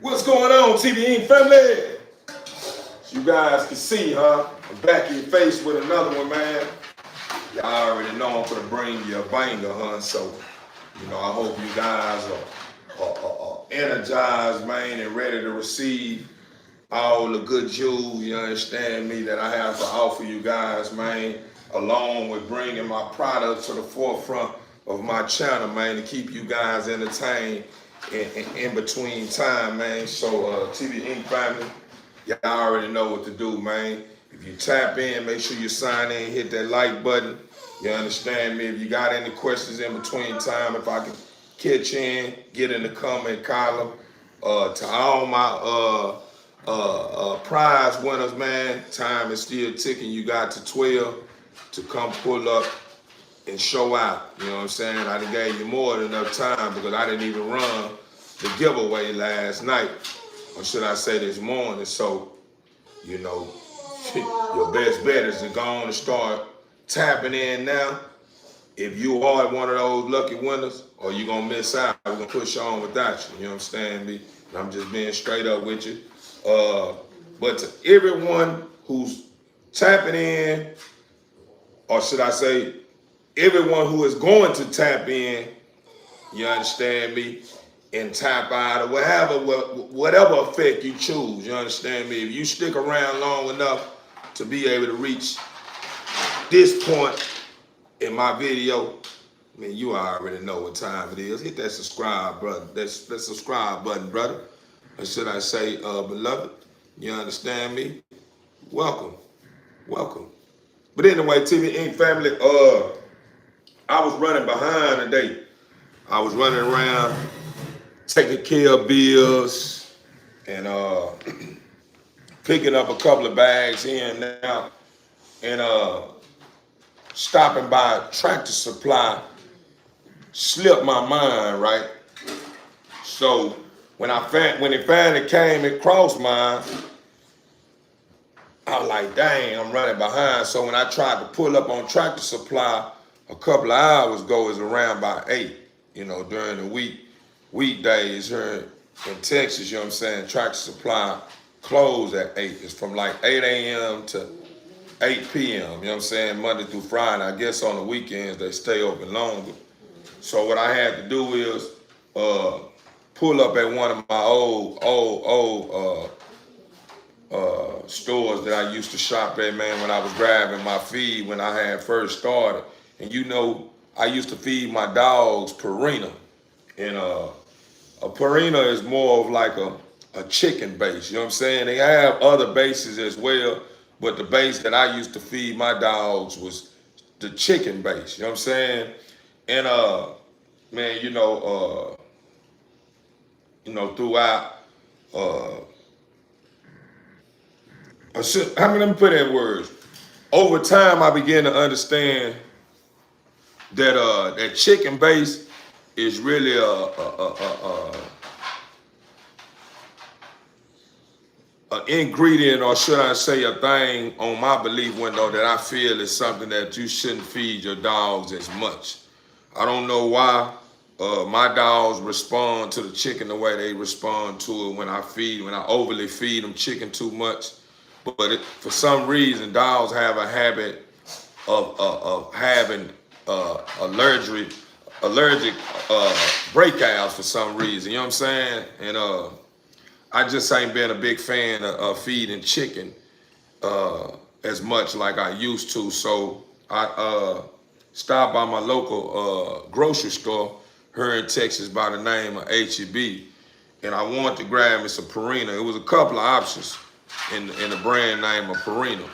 What's going on, TV Inc. family? As you guys can see, I'm back in your face with another one, man. Y'all already know I'm gonna bring you a banger, So, I hope you guys are energized, man, and ready to receive all the good jewels, you understand me, that I have to offer you guys, man, along with bringing my product to the forefront of my channel, man, to keep you guys entertained in between time, man. So, TV Inc. family, y'all already know what to do, man. If you tap in, make sure you sign in, hit that like button. You understand me? If you got any questions in between time, if I can catch in, get in the comment column. To all my prize winners, man, time is still ticking. You got to 12 to come pull up and show out. You know what I'm saying? I done gave you more than enough time because I didn't even run the giveaway last night, or should I say this morning. So, your best bet is to go on and start tapping in now. If you are one of those lucky winners, or you're going to miss out, we're going to push on without you. You understand me? And I'm just being straight up with you. But to everyone who's tapping in, or should I say, everyone who is going to tap in, you understand me, and tap out, or whatever effect you choose, you understand me. If you stick around long enough to be able to reach this point in my video, you already know what time it is. Hit that subscribe button. That's the subscribe button, brother. Or should I say, beloved? You understand me? Welcome. But anyway, TV Inc. family, I was running behind today. I was running around taking care of bills and picking up a couple of bags here and there, and stopping by Tractor Supply slipped my mind, right? So when it finally came across mine, I was like, dang, I'm running behind. So when I tried to pull up on Tractor Supply a couple of hours ago, it was around by 8, during the weekdays here in Texas, you know what I'm saying? Tractor Supply closed at 8. It's from like 8 a.m. to 8 p.m., you know what I'm saying? Monday through Friday. I guess on the weekends they stay open longer. So what I had to do is pull up at one of my old stores that I used to shop at, man, when I was grabbing my feed when I had first started. And I used to feed my dogs Purina. And a Purina is more of like a chicken base, you know what I'm saying? They have other bases as well, but the base that I used to feed my dogs was the chicken base, you know what I'm saying? And man, throughout let me put in words. Over time, I began to understand that that chicken base is really an ingredient, or should I say a thing on my belief window that I feel is something that you shouldn't feed your dogs as much. I don't know why my dogs respond to the chicken the way they respond to it when I overly feed them chicken too much. But for some reason, dogs have a habit of having allergic breakouts for some reason. You know what I'm saying? And I just ain't been a big fan of feeding chicken as much like I used to. So I stopped by my local grocery store here in Texas by the name of H-E-B, and I wanted to grab me some Purina. It was a couple of options in the brand name of Purina,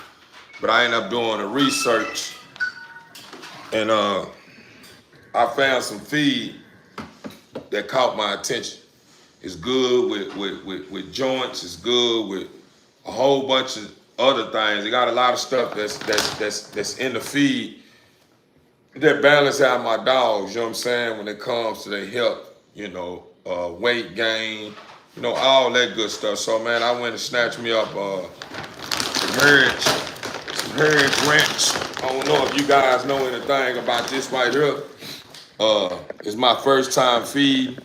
but I ended up doing the research, and I found some feed that caught my attention. It's good with joints. It's good with a whole bunch of other things. They got a lot of stuff that's in the feed that balance out my dogs. You know what I'm saying? When it comes to their health, weight gain, all that good stuff. So man, I went and snatched me up some Heritage Ranch. I don't know if you guys know anything about this right here. It's my first time feeding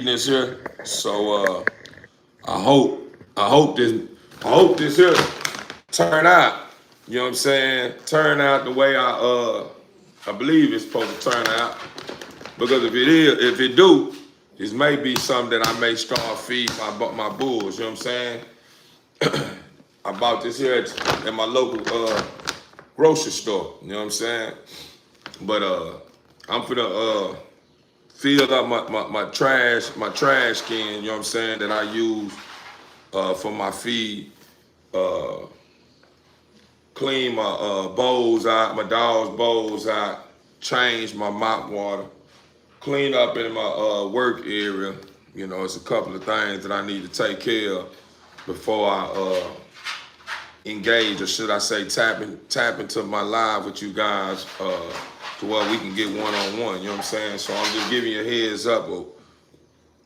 this here. So I hope this here turn out. You know what I'm saying? Turn out the way I believe it's supposed to turn out. Because if it do, this may be something that I may start feeding my bulls. You know what I'm saying? I bought this here at my local grocery store. You know what I'm saying? But I'm finna fill up my trash can. You know what I'm saying? That I use for my feed. Clean my bowls out, my dog's bowls out. Change my mop water. Clean up in my work area. You know, it's a couple of things that I need to take care of before I engage, or should I say tap into my live with you guys to where we can get one-on-one. You know what I'm saying? So I'm just giving you a heads up of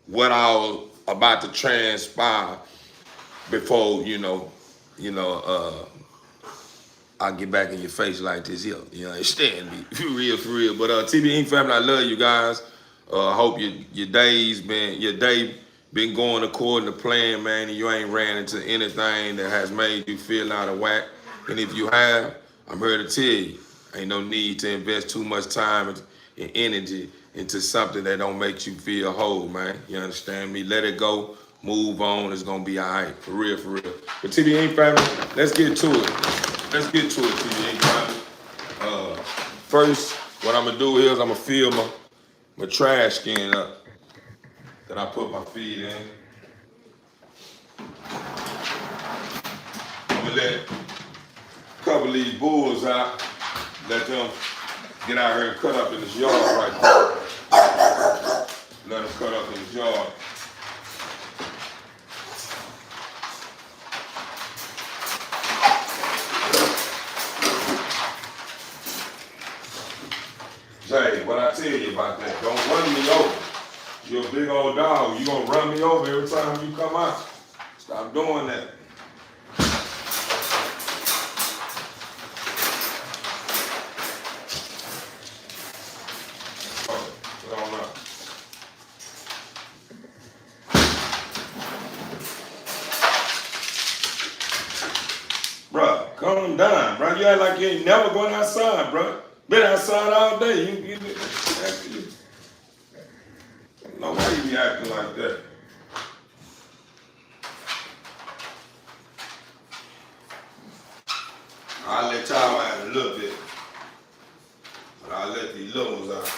what I was about to transpire before, I get back in your face like this here. You understand me? For real. But TB Inc. family, I love you guys. Hope your day been going according to plan, man, and you ain't ran into anything that has made you feel out of whack. And if you have, I'm here to tell you, ain't no need to invest too much time and energy into something that don't make you feel whole, man. You understand me? Let it go. Move on. It's gonna be all right. For real. But TB Inc. family, let's get to it. TB Inc. family. First, what I'm gonna do is I'm gonna fill my trash can up that I put my feed in. I'm gonna let a couple of these bulls out, let them get out here and cut up in this yard right now. Let them cut up in this yard. Jay, what I tell you about that, don't run me over. You're a big old dog. You gonna run me over every time you come out. Stop doing that. Put on up. Bruh, calm down, bruh. You act like you ain't never going outside, bruh. Been outside all day. You know why you be acting like that? I'll let y'all out a little bit, but I'll let these little ones out.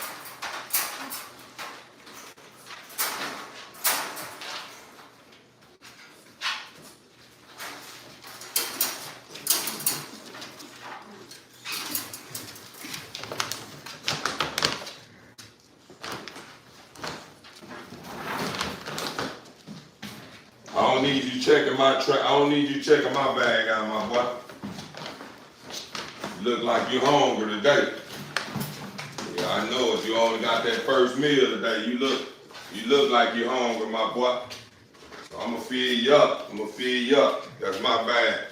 I don't need you checking my bag out, my boy. You look like you're hungry today. Yeah, I know it. You only got that first meal today. You look like you're hungry, my boy. So I'm gonna feed you up. That's my bad.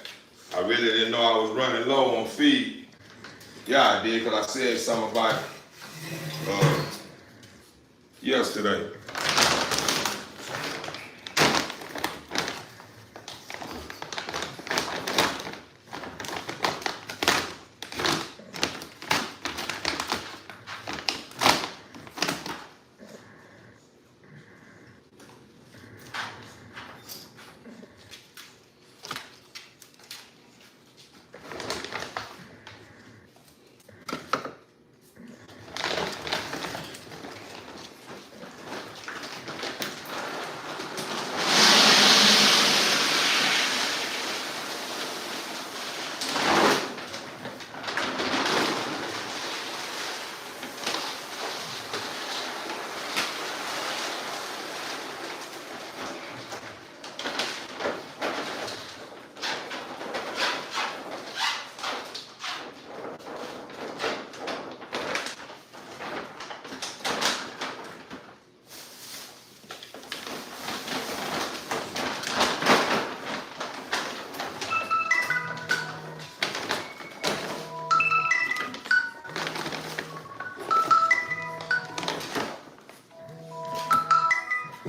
I really didn't know I was running low on feed. Yeah, I did, because I said something about it yesterday.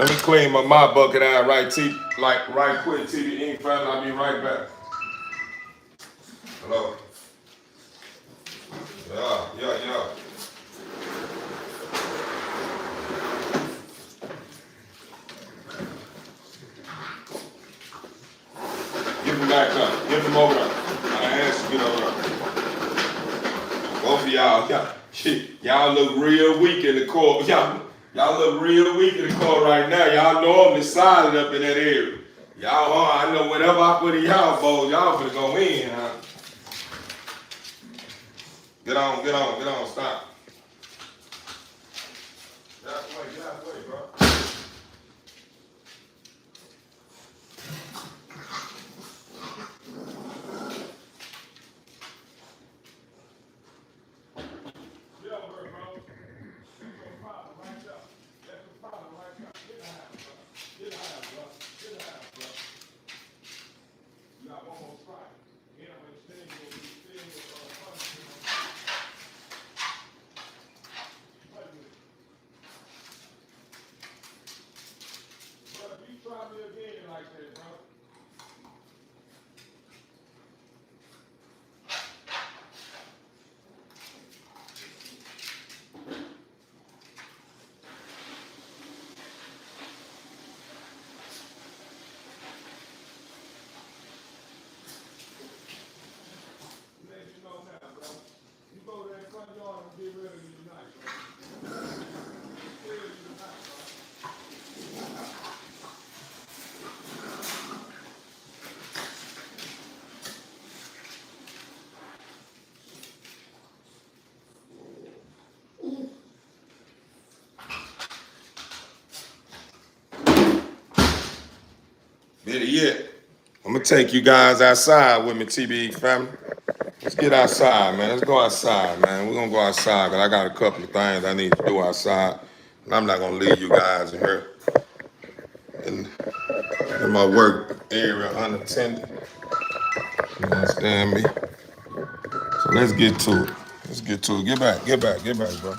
Let me clean my mop bucket out right quick, TV Ink family. I'll be right back. Hello. Yeah. Get them back up. Get them over there. I asked you to get over there. Both of y'all look real weak in the court. Y'all look real weak in the court right now. Y'all normally solid up in that area. Y'all, I know whatever I put in y'all bowls, y'all finna go in, huh? Get on, stop. Get out the way, bro. Get over here, bro. That's your problem right there. That's your problem right there. Get in the house, bro. Get in the house, bro. Get in the house, bro. You got one more strike. Get up and stay with punishment. Wait a minute. Bro, if you try me again like that, bro. Let you know now, bro. You go to that front yard and get ready to unite, bro. Get ready to unite, bro. Better yet, I'm gonna take you guys outside with me, TBE family. Let's get outside, man. Let's go outside, man. We're gonna go outside because I got a couple of things I need to do outside. And I'm not gonna leave you guys in here in my work area unattended. You understand me? So let's get to it. Let's get to it. Get back, bro.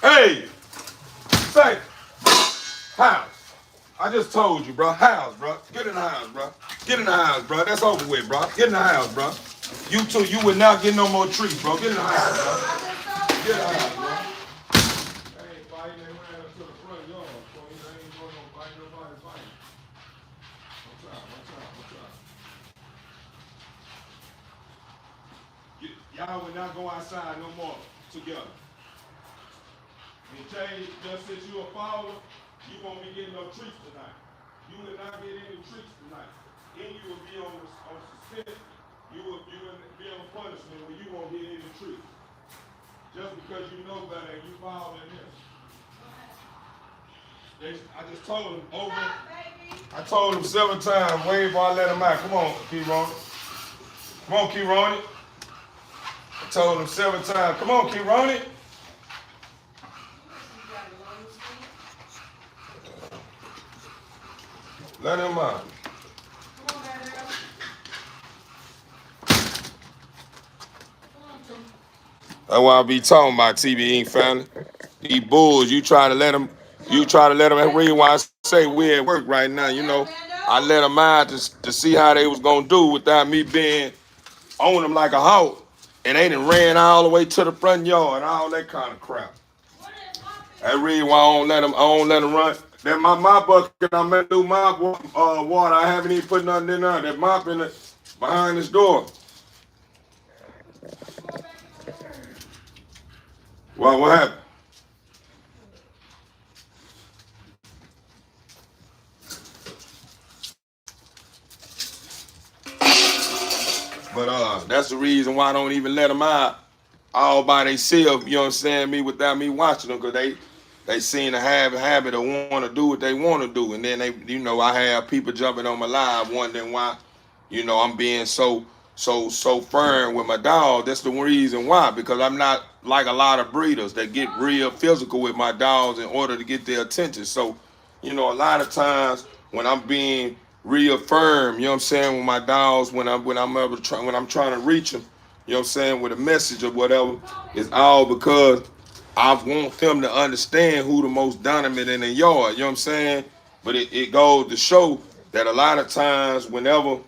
Hey, say, house. I just told you, bro. House, bro. Get in the house, bro. Get in the house, bro. That's over with, bro. Get in the house, bro. You too. You will not get no more treats, bro. Get in the house, bro. Get in the house, bro. They ain't fighting. They ran up to the front yard, so they ain't going to fight nobody fighting. Watch out. Y'all will not go outside no more together. And Jay, just since you a follower, you won't be getting no treats tonight. You will not get any treats tonight. Then you will be on suspension. You will be on punishment where you won't get any treats. Just because you know better and you following this. I just told him over. I told him several times, wait before I let him out. Come on, Key Ronnie. Come on, Key Ronnie. I told him several times, come on, Key Ronnie. Let him out. That's what I be talking about, TV Inc. family. These bulls, you try to let them, that's the reason why I say we at work right now, you know. I let them out to see how they was gonna do without me being on them like a hawk. And they done ran all the way to the front yard and all that kind of crap. That's the reason why I don't let them run. That my bucket, I'm gonna do my water. I haven't even put nothing in there. That mop in it behind this door. Well, what happened? But that's the reason why I don't even let them out all by themselves, you know what I'm saying, me without me watching them, because they seem to have a habit of want to do what they want to do. And then I have people jumping on my live wondering why, I'm being so firm with my dog. That's the reason why, because I'm not like a lot of breeders that get real physical with my dogs in order to get their attention. So, a lot of times when I'm being real firm, you know what I'm saying, with my dogs, when I'm trying to reach them, you know what I'm saying, with a message or whatever, it's all because I want them to understand who the most dominant in the yard, you know what I'm saying? But it goes to show that a lot of times whenever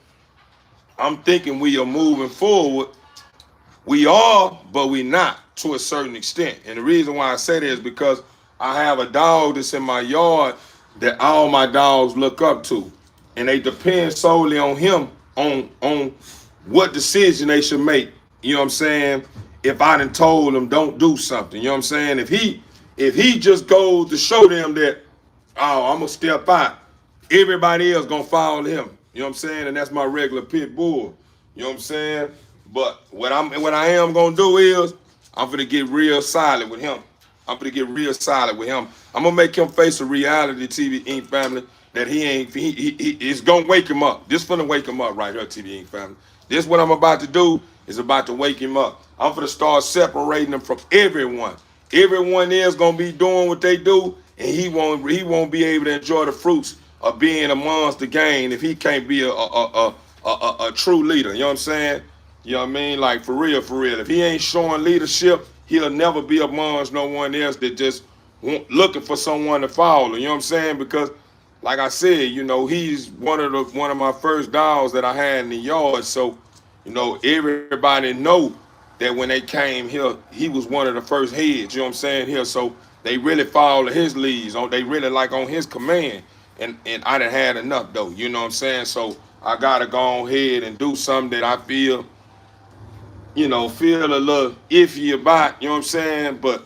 I'm thinking we are moving forward, we are, but we not to a certain extent. And the reason why I say that is because I have a dog that's in my yard that all my dogs look up to. And they depend solely on him on what decision they should make. You know what I'm saying? If I done told them don't do something, you know what I'm saying? If he just goes to show them that, oh, I'm gonna step out, everybody else gonna follow him. You know what I'm saying? And that's my regular pit bull. You know what I'm saying? But what I am gonna do is I'm gonna get real solid with him. I'm gonna make him face a reality, TV Inc. family, that it's gonna wake him up. This gonna wake him up right here, TV Inc. family. This what I'm about to do is about to wake him up. I'm gonna start separating him from everyone. Everyone is gonna be doing what they do, and he won't be able to enjoy the fruits of being amongst the gang if he can't be a true leader. You know what I'm saying? You know what I mean? Like for real, for real. If he ain't showing leadership, he'll never be amongst no one else that just looking for someone to follow. You know what I'm saying? Because, like I said, he's one of my first dogs that I had in the yard. So, everybody know that when they came here, he was one of the first heads. You know what I'm saying? Here, so they really follow his leads. They really like on his command. And I done had enough though. You know what I'm saying? So I gotta go ahead and do something that I feel feel a little iffy about, you know what I'm saying? But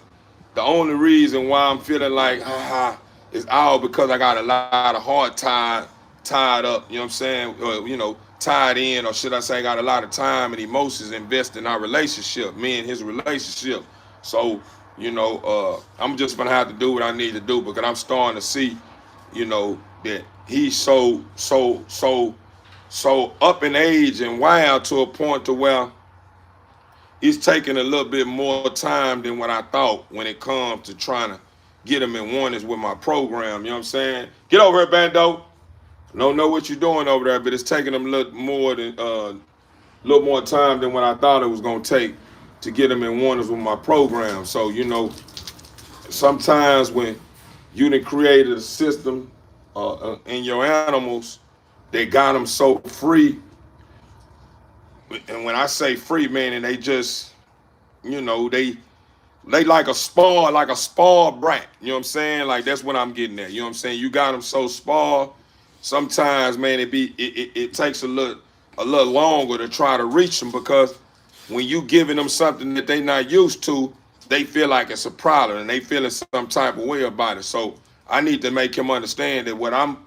the only reason why I'm feeling like, is all because I got a lot of heart tied up, you know what I'm saying? Tied in, or should I say, I got a lot of time and emotions invested in our relationship, me and his relationship. So, I'm just gonna have to do what I need to do because I'm starting to see, that he's so up in age and wild to a point to where it's taking a little bit more time than what I thought when it comes to trying to get him in oneness with my program. You know what I'm saying? Get over here, Bando. I don't know what you're doing over there, but it's taking him a little more time than what I thought it was gonna take to get him in oneness with my program. So sometimes when you done created a system in your animals, they got them so free. And when I say free, man, and they just, they like a spoiled brat. You know what I'm saying? Like that's what I'm getting at. You know what I'm saying? You got them so spoiled. Sometimes, man, it takes a little longer to try to reach them because when you giving them something that they not used to, they feel like it's a problem and they feeling some type of way about it. So I need to make him understand that what I'm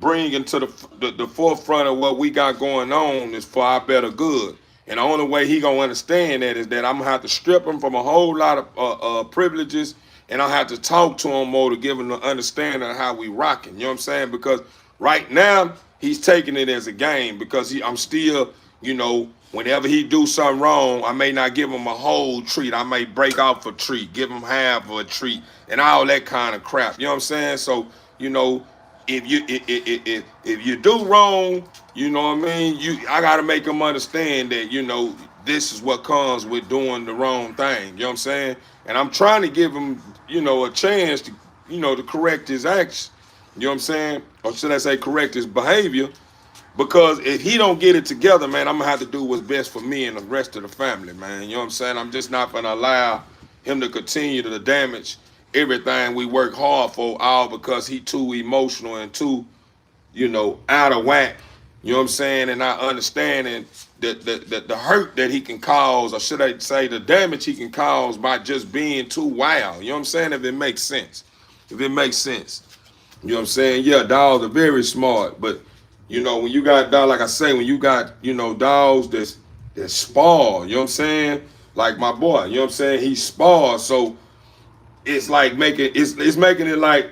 bringing to the forefront of what we got going on is for our better good. And the only way he gonna understand that is that I'm gonna have to strip him from a whole lot of privileges, and I have to talk to him more to give him the understanding of how we rocking. You know what I'm saying? Because right now he's taking it as a game because I'm still, whenever he do something wrong, I may not give him a whole treat. I may break off a treat, give him half of a treat, and all that kind of crap. You know what I'm saying? So, if you do wrong, you know what I mean? I gotta make them understand that, this is what comes with doing the wrong thing. You know what I'm saying? And I'm trying to give him, a chance to, to correct his acts. You know what I'm saying? Or should I say correct his behavior? Because if he don't get it together, man, I'm gonna have to do what's best for me and the rest of the family, man. You know what I'm saying? I'm just not gonna allow him to continue to damage everything we work hard for, all because he too emotional and too, out of whack. You know what I'm saying? And not understanding the hurt that he can cause, or should I say the damage he can cause by just being too wild. You know what I'm saying? If it makes sense. If it makes sense. You know what I'm saying? Yeah, dogs are very smart, but when you got dogs, like I say, when you got, dogs that's spoiled, you know what I'm saying? Like my boy, you know what I'm saying? He's spoiled. So it's like it's making it like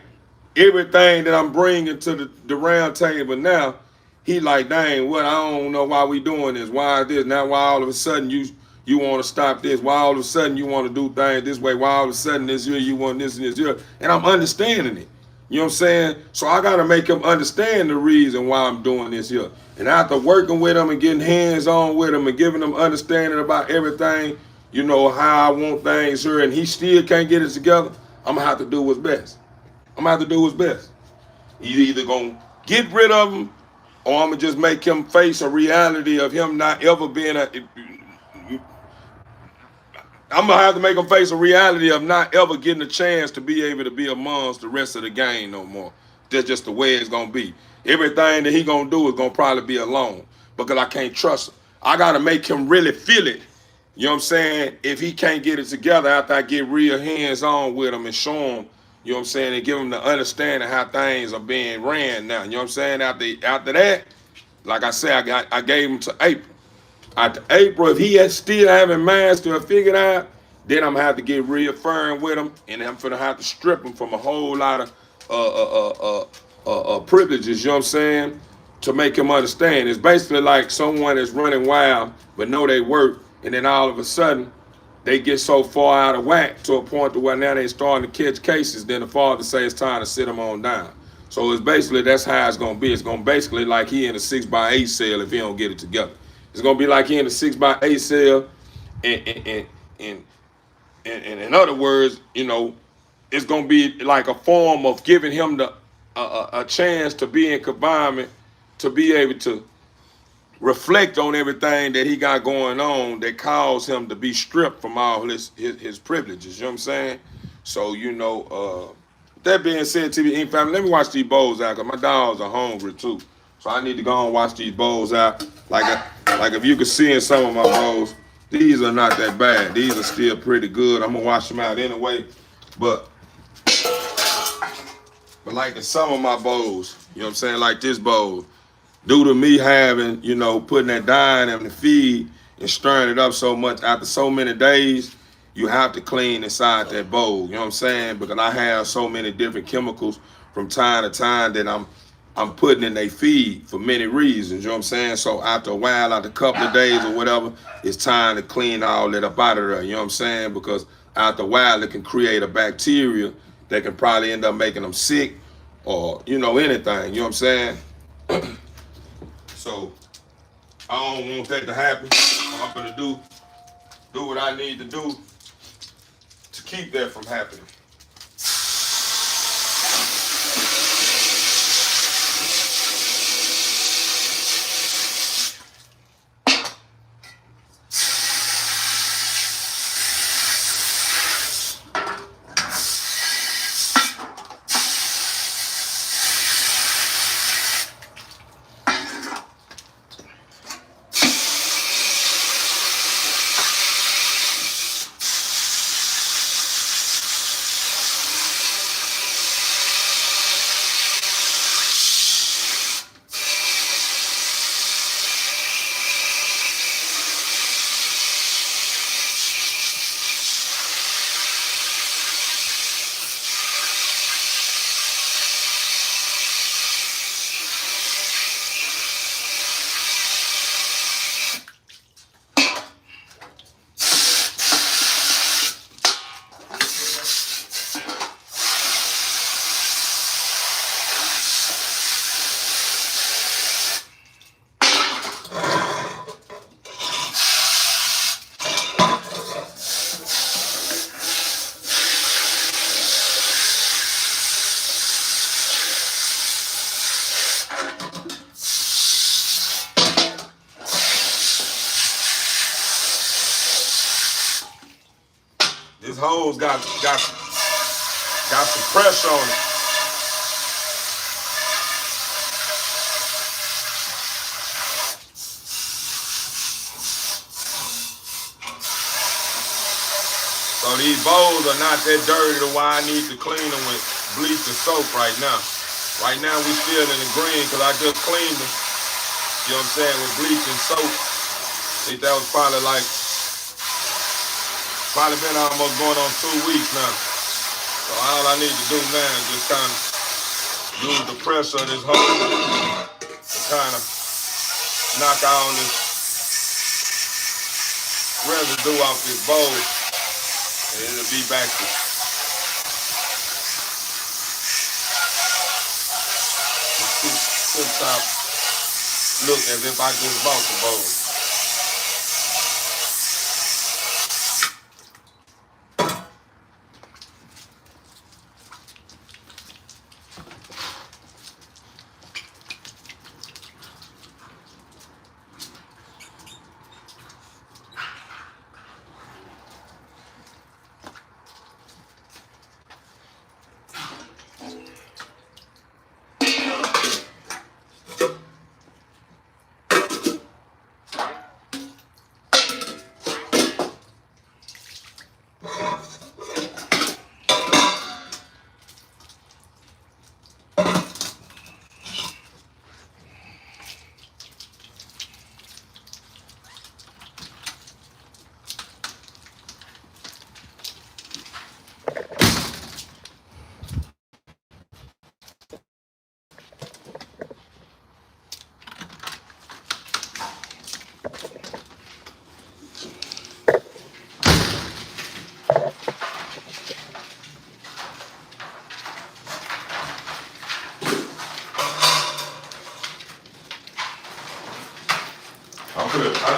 everything that I'm bringing to the round table now, he like, dang, what? I don't know why we doing this. Why is this? Now why all of a sudden you want to stop this? Why all of a sudden you want to do things this way? Why all of a sudden this year you want this and this year? And I'm understanding it. You know what I'm saying? So I got to make him understand the reason why I'm doing this here. And after working with him and getting hands-on with him and giving him understanding about everything, how I want things here, and he still can't get it together, I'm going to have to do what's best. I'm going to have to do what's best. He's either going to get rid of him, or I'm going to just make him face a reality of him not ever being I'm going to have to make him face a reality of not ever getting a chance to be able to be amongst the rest of the game no more. That's just the way it's going to be. Everything that he going to do is going to probably be alone because I can't trust him. I got to make him really feel it. You know what I'm saying? If he can't get it together after I get real hands-on with him and show him, you know what I'm saying, and give him the understanding how things are being ran now. You know what I'm saying? After that, like I said, I gave him to April. After April, if he still haven't mastered or figured out, then I'm gonna have to get reaffirmed with him, and I'm gonna have to strip him from a whole lot of privileges. You know what I'm saying? To make him understand, it's basically like someone that's running wild but know they work, and then all of a sudden they get so far out of whack to a point to where now they starting to catch cases. Then the father says it's time to sit them on down. So it's basically that's how it's gonna be. It's gonna basically like he in a 6x8 cell if he don't get it together. It's gonna be like he in a 6x8 cell, and in other words, it's gonna be like a form of giving him a chance to be in confinement, to be able to reflect on everything that he got going on that caused him to be stripped from all his privileges. You know what I'm saying? So that being said, TV Inc. family, let me watch these bowls out because my dogs are hungry too. So I need to go and watch these bowls out. Like if you can see in some of my bowls, these are not that bad. These are still pretty good. I'm gonna wash them out anyway. But like in some of my bowls, you know what I'm saying? Like this bowl, due to me having, putting that dye in the feed and stirring it up so much after so many days, you have to clean inside that bowl. You know what I'm saying? Because I have so many different chemicals from time to time that I'm putting in their feed for many reasons, you know what I'm saying? So after a while, after a couple of days or whatever, it's time to clean all that up out of there, you know what I'm saying? Because after a while, it can create a bacteria that can probably end up making them sick or, anything, you know what I'm saying? So I don't want that to happen. I'm gonna do what I need to do to keep that from happening. hoes got some pressure on it. So these bowls are not that dirty to why I need to clean them with bleach and soap right now. Right now we still in the green because I just cleaned them. You know what I'm saying? With bleach and soap. I think that was probably been almost going on 2 weeks now. So all I need to do now is just kind of use the pressure of this hose to kind of knock all this residue off this bowl. And it'll be back to tip-top look as if I just bought the bowl.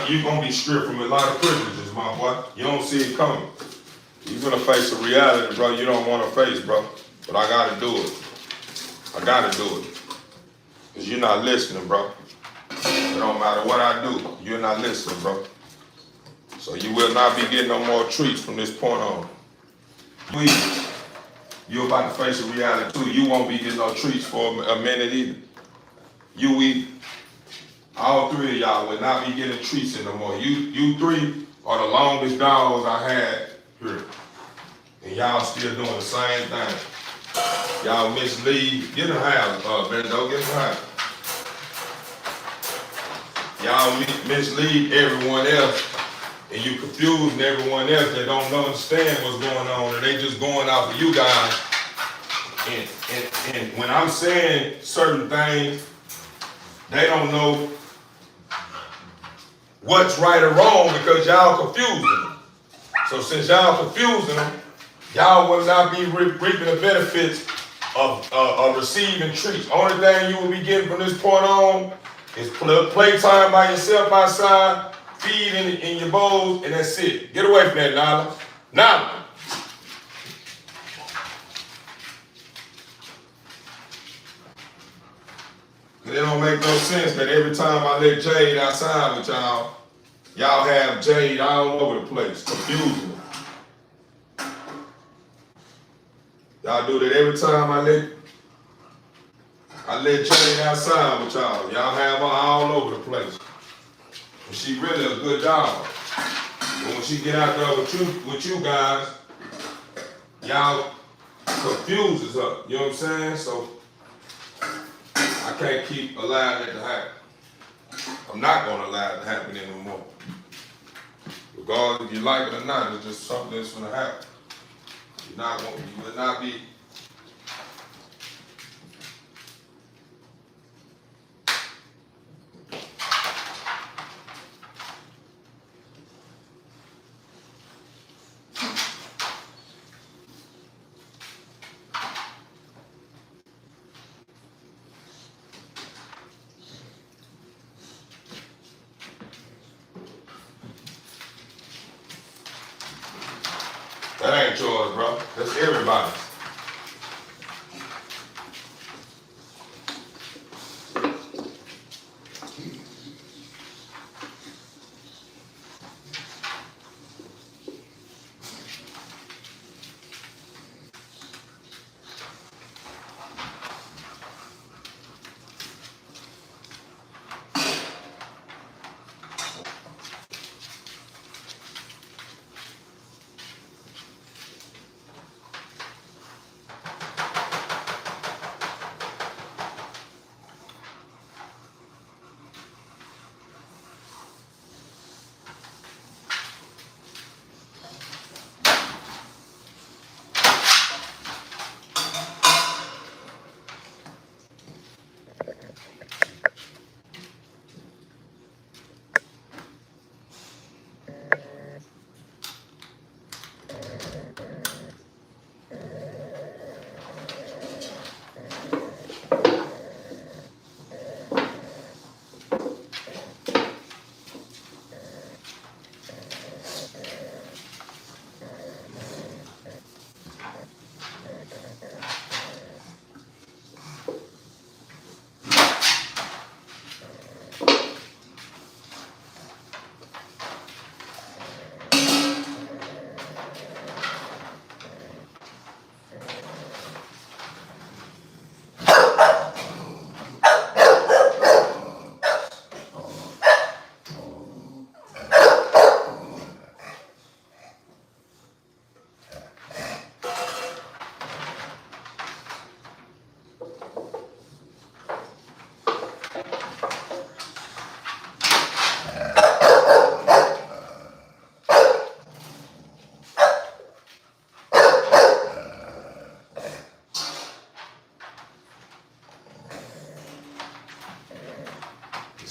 You're going to be stripped from a lot of privileges, my boy. You don't see it coming. You're going to face a reality, bro, you don't want to face, bro. But I got to do it. I got to do it. Because you're not listening, bro. It don't matter what I do. You're not listening, bro. So you will not be getting no more treats from this point on. You're about to face a reality, too. You won't be getting no treats for a minute either. You eat. All three of y'all will not be getting treats no more. You three are the longest dogs I had here. And y'all still doing the same thing. Y'all mislead. Get in the house, Bendo, get in the house. Y'all mislead everyone else. And you confusing everyone else that don't understand what's going on. And they just going off of you guys. And when I'm saying certain things, they don't know what's right or wrong because y'all confusing them. So since y'all confusing them, y'all will not be reaping the benefits of receiving treats. Only thing you will be getting from this point on is playtime by yourself outside, feed in your bowls, and that's it. Get away from that, Nala. Nala. It don't make no sense that every time I let Jade outside with y'all, y'all have Jade all over the place, confusing them. Y'all do that every time I let Jade outside with y'all. Y'all have her all over the place. And she really a good dog. But when she get out there with you guys, y'all confuses her. You know what I'm saying? So I can't keep allowing it to happen. I'm not going to allow it to happen anymore. Regardless if you like it or not, it's just something that's going to happen. You will not be. That ain't yours, bro. That's everybody's.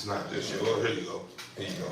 It's not this year. Oh, here you go. Here you go.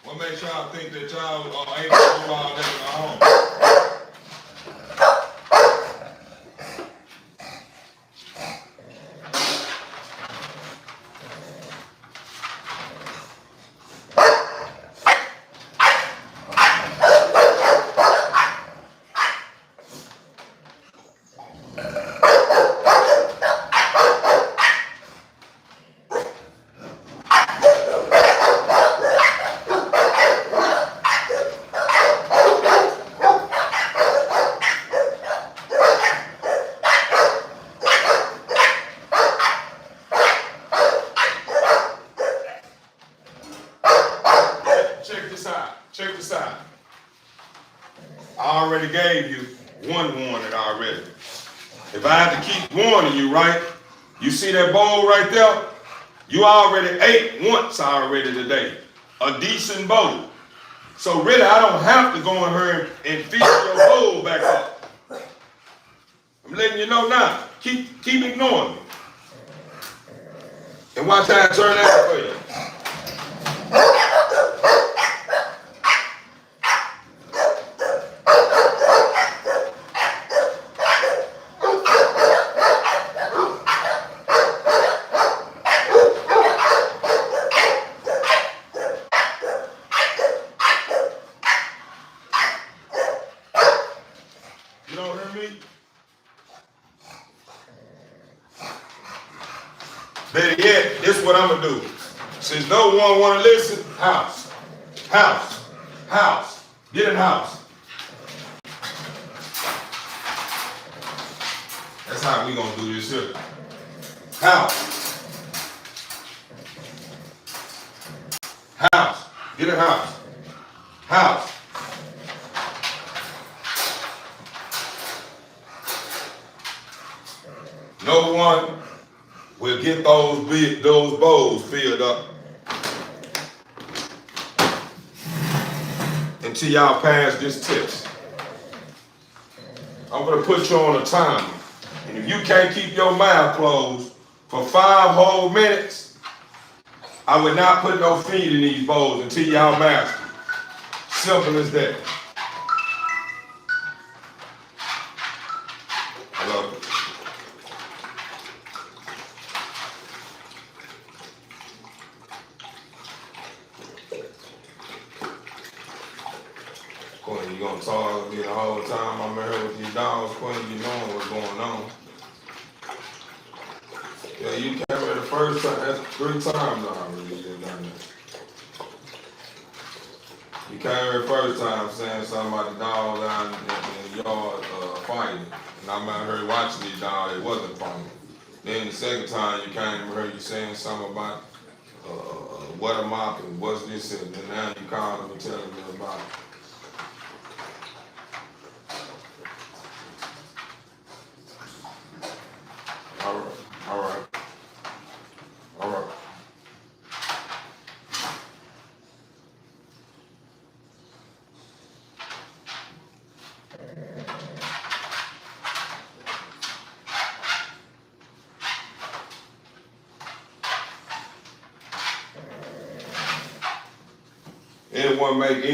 What makes y'all think that y'all ain't gonna do all that at home? Check this out. Check this out. I already gave you one warning already. If I had to keep warning you, right? You see that bowl right there? You already ate once already today. A decent bowl. So really, I don't have to go in here and fill your bowl back up. I'm letting you know now. Keep ignoring me. And watch how I turn out for you. You don't hear me? Better yet, this is what I'm gonna do. Since no one wanna listen, house. Get in house. That's how we gonna do this here. House. Get in house. No one will get those bowls filled up until y'all pass this test. I'm gonna put you on a timer. And if you can't keep your mouth closed for 5 whole minutes, I would not put no feed in these bowls until y'all master. Simple as that. Hello. Queen, you gonna talk to me the whole time I'm in here with these dogs, Queen, you knowing what's going on. Yeah, you came here the first time, that's 3 times already you done that. You came here the first time saying something about the dogs down in the yard fighting. And I'm out here watching these dogs, they wasn't fighting. Then the second time you came here, you saying something about what a mop and what's this and now you calling me telling me about it. All right. Anyone make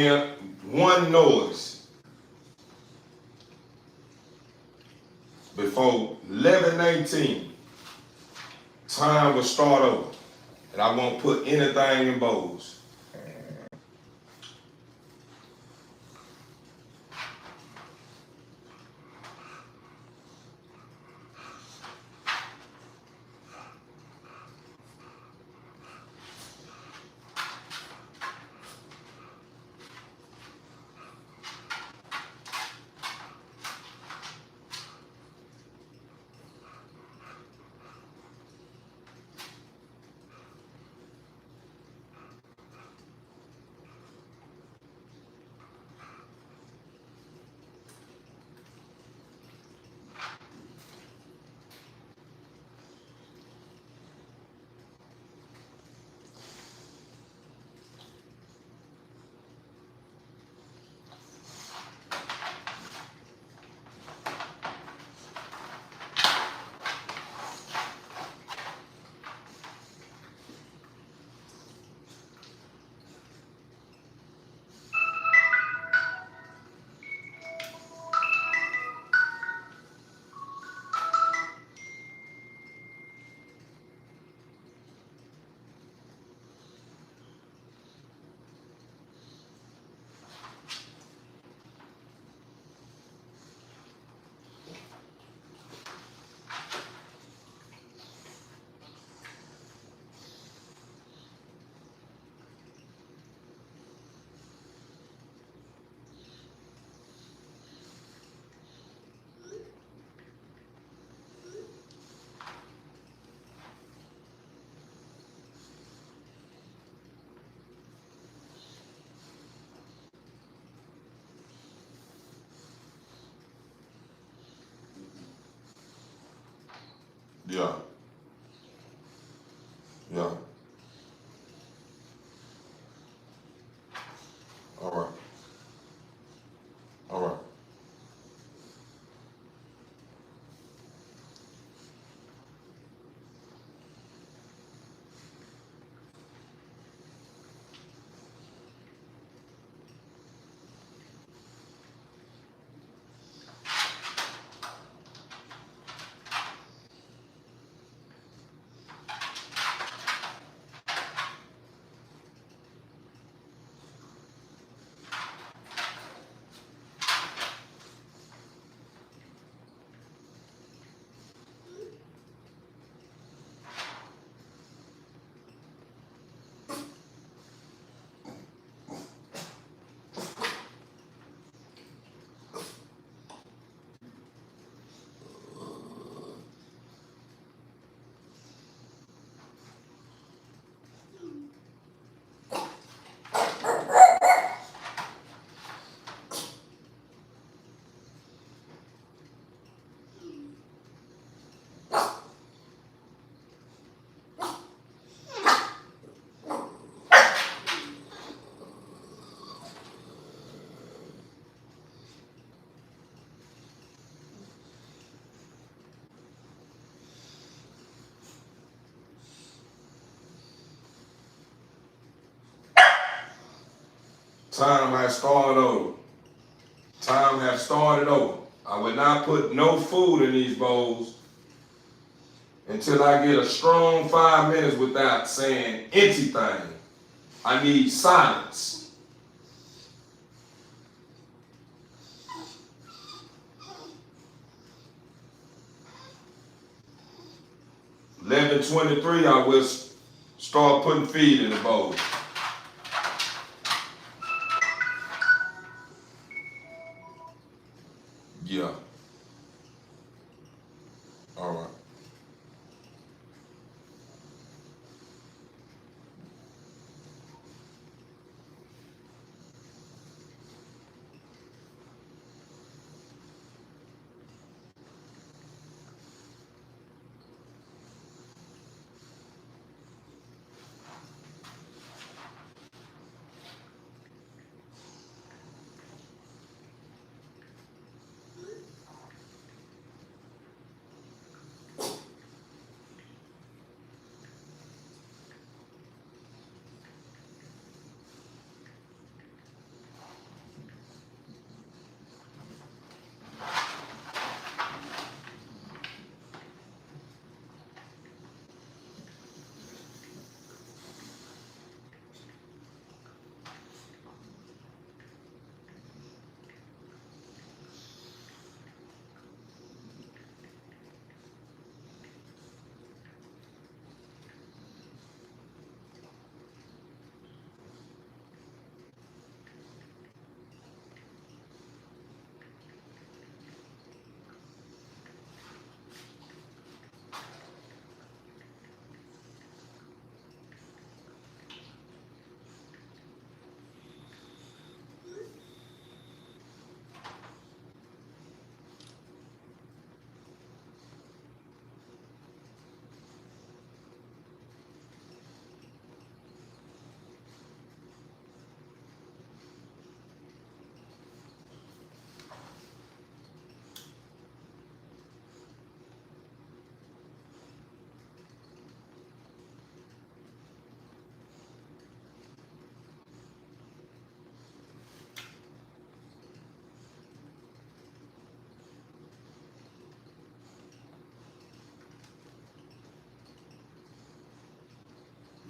one noise before 11:18, time will start over. And I won't put anything in bowls. Yeah. Yeah. All right. All right. Time has started over. Time has started over. I will not put no food in these bowls until I get a strong 5 minutes without saying anything. I need silence. 11:23, I will start putting feed in the bowl. Yeah. All right.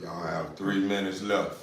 Y'all have 3 minutes left.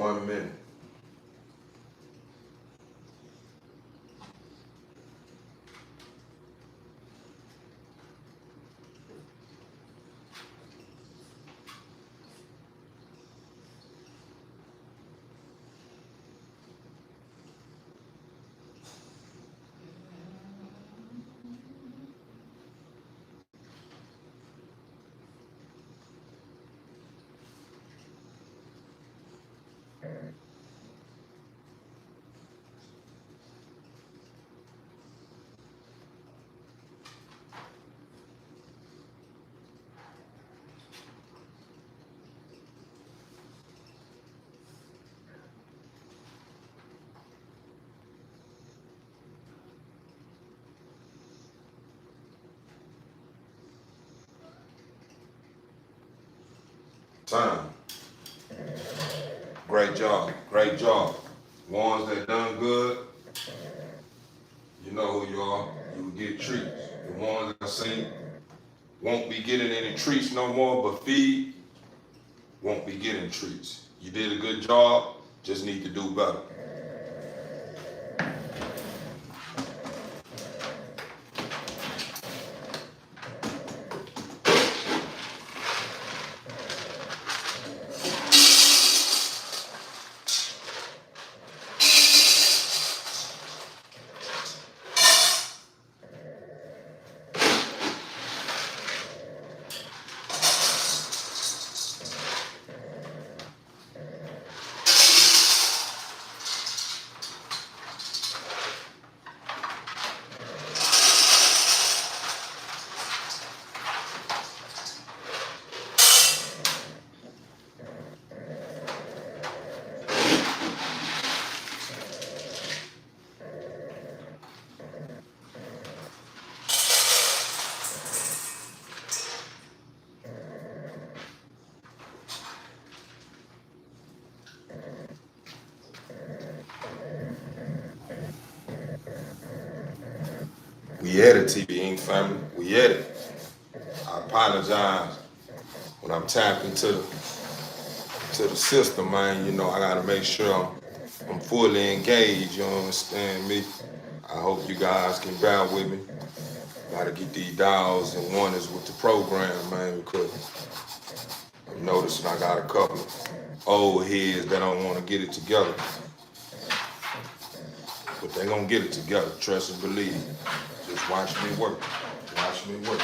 1 minute. Time. Great job. Great job. Ones that done good, you know who you are. You will get treats. The ones that I seen won't be getting any treats no more, but feed won't be getting treats. You did a good job, just need to do better. We at it, TV Inc. family. We at it. I apologize when I'm tapped into the system, man. You know, I gotta make sure I'm fully engaged. You understand me? I hope you guys can bear with me. Gotta get these dials and wonders with the program, man, because I'm noticing I got a couple of old heads that don't want to get it together. But they gonna get it together, trust and believe. Just watch me work. Watch me work.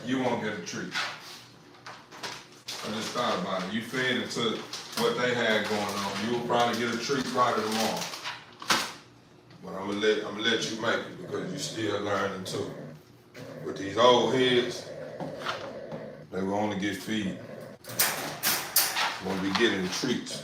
you won't get a treat. I just thought about it. You fed into what they had going on. You'll probably get a treat right tomorrow. But I'm gonna let you make it because you're still learning too. With these old heads, they will only get feed when we get in treats.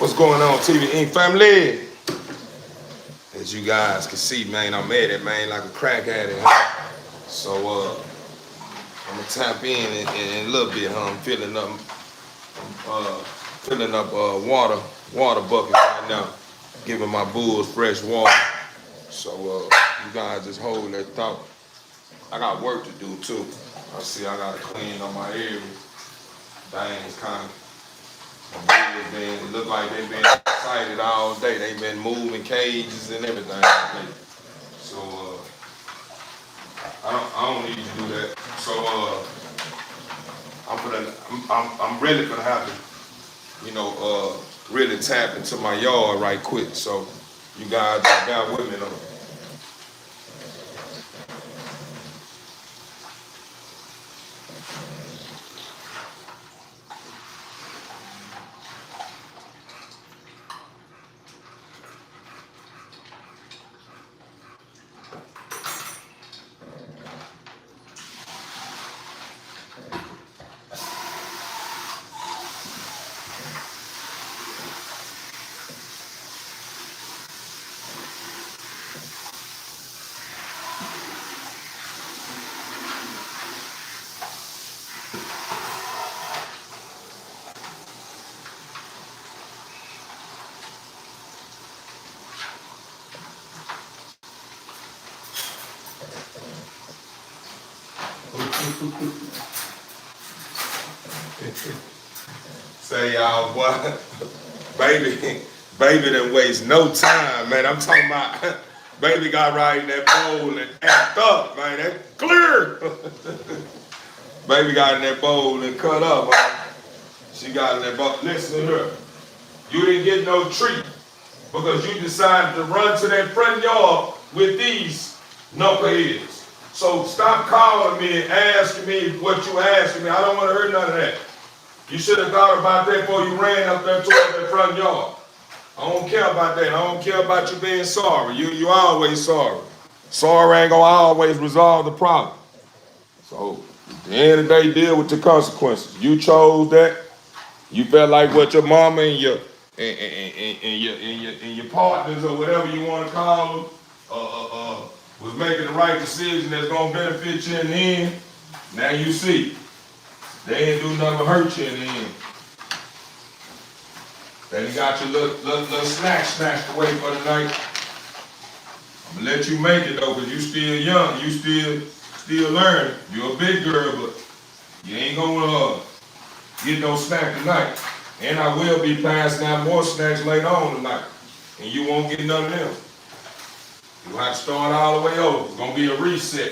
What's going on, TV Inc. family? As you guys can see, man, I'm at it, man, like a crack addict. So, I'm gonna tap in a little bit, huh? I'm filling up water buckets right now, giving my bulls fresh water. So, you guys just hold that thought. I got work to do too. I see I gotta clean up my area. Things kind of. It look like they've been excited all day. They've been moving cages and everything. So I don't need to do that. So I'm really gonna have to, really tap into my yard right quick. So you guys bear with me though. Say y'all, boy, baby didn't waste no time, man. I'm talking about baby got right in that bowl and act up, man. That clear. Baby got in that bowl and cut up, man. She got in that bowl. Listen to her. You didn't get no treat because you decided to run to that front yard with these knuckleheads. So stop calling me and asking me what you asking me. I don't want to hear none of that. You should have thought about that before you ran up there towards that front yard. I don't care about that. I don't care about you being sorry. You always sorry. Sorry ain't gonna always resolve the problem. So at the end of the day, deal with the consequences. You chose that. You felt like what your mama and your partners or whatever you want to call them was making the right decision that's gonna benefit you in the end. Now you see. They ain't do nothing but hurt you in the end. They got your little snack snatched away for the night. I'm gonna let you make it though, cause you still young, you still learning. You're a big girl, but you ain't gonna get no snack tonight. And I will be passing out more snacks later on tonight. And you won't get none of them. You'll have to start all the way over. It's gonna be a reset.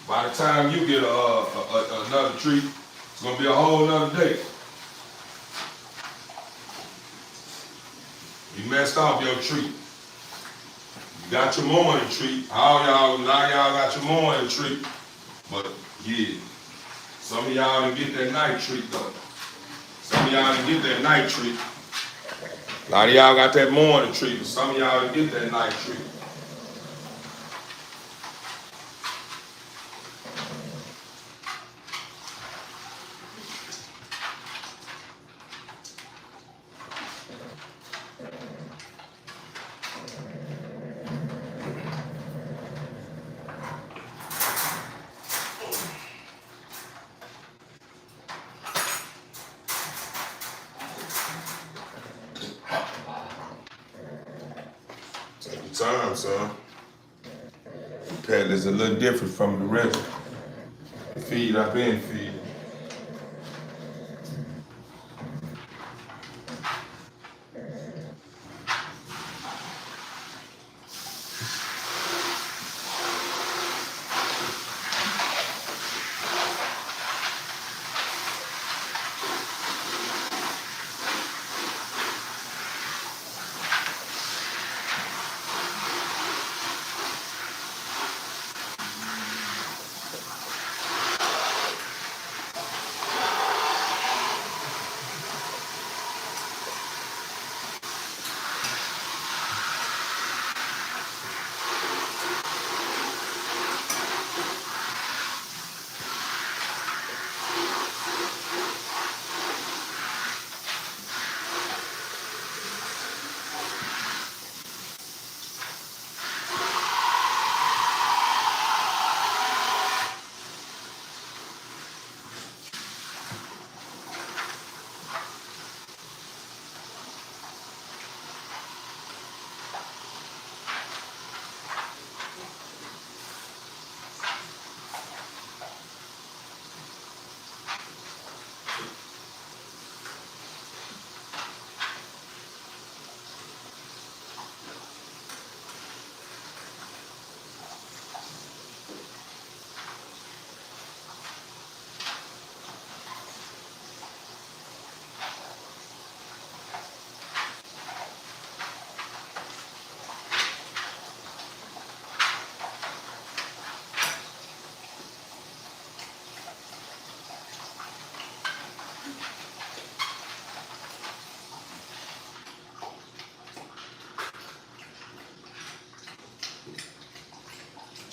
By the time you get another treat, it's gonna be a whole nother day. You messed off your treat. You got your morning treat. Now y'all got your morning treat. But yeah, some of y'all didn't get that night treat though. Some of y'all didn't get that night treat. A lot of y'all got that morning treat, but some of y'all didn't get that night treat. Take your time, son. The pet is a little different from the rest. The feed I've been feeding.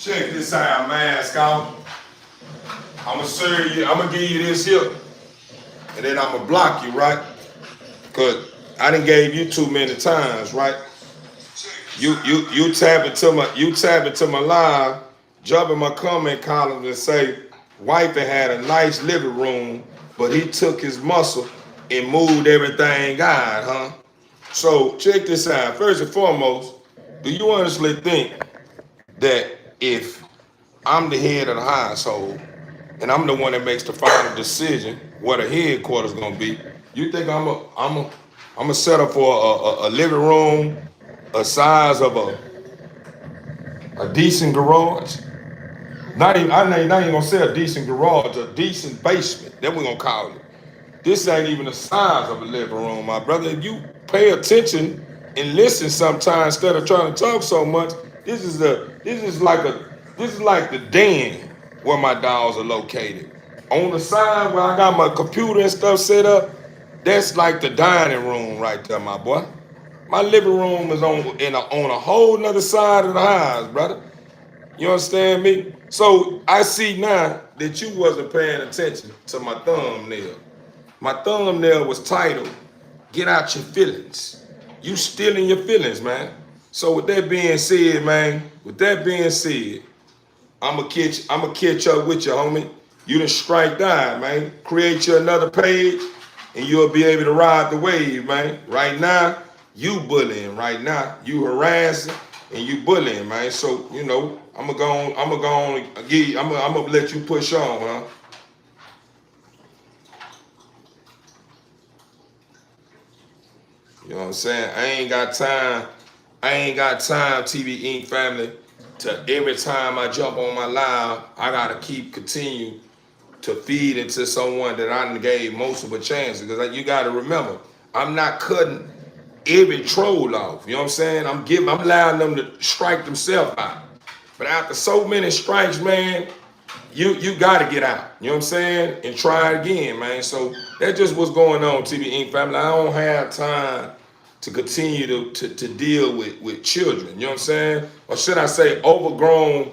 Check this out, mask off. I'ma serve you, I'ma give you this here. And then I'ma block you, right? Cause I done gave you too many times, right? You tap into my live, jump in my comment column and say, wifey had a nice living room, but he took his muscle and moved everything out, huh? So check this out. First and foremost, do you honestly think that if I'm the head of the household and I'm the one that makes the final decision what a headquarters gonna be, you think I'm a set up for a living room a size of a decent garage? Not even gonna say a decent garage, a decent basement. That we gonna call it. This ain't even the size of a living room, my brother. If you pay attention and listen sometimes instead of trying to talk so much, this is like the den where my dogs are located. On the side where I got my computer and stuff set up, that's like the dining room right there, my boy. My living room is on a whole nother side of the house, brother. You understand me? So I see now that you wasn't paying attention to my thumbnail. My thumbnail was titled, Get Out Your Feelings. You still in your feelings, man. So with that being said, I'ma catch up with you, homie. You done strike down, man. Create you another page and you'll be able to ride the wave, man. Right now, you bullying. Right now, you harassing and you bullying, man. So, you know, I'ma let you push on, huh? You know what I'm saying? I ain't got time, TV Inc. family, to every time I jump on my live, I gotta continue to feed into someone that I done gave multiple chances. Because you gotta remember, I'm not cutting every troll off. You know what I'm saying? I'm allowing them to strike themselves out. But after so many strikes, man, you gotta get out. You know what I'm saying? And try it again, man. So that's just what's going on, TV Inc. family. I don't have time to continue to deal with children. You know what I'm saying? Or should I say overgrown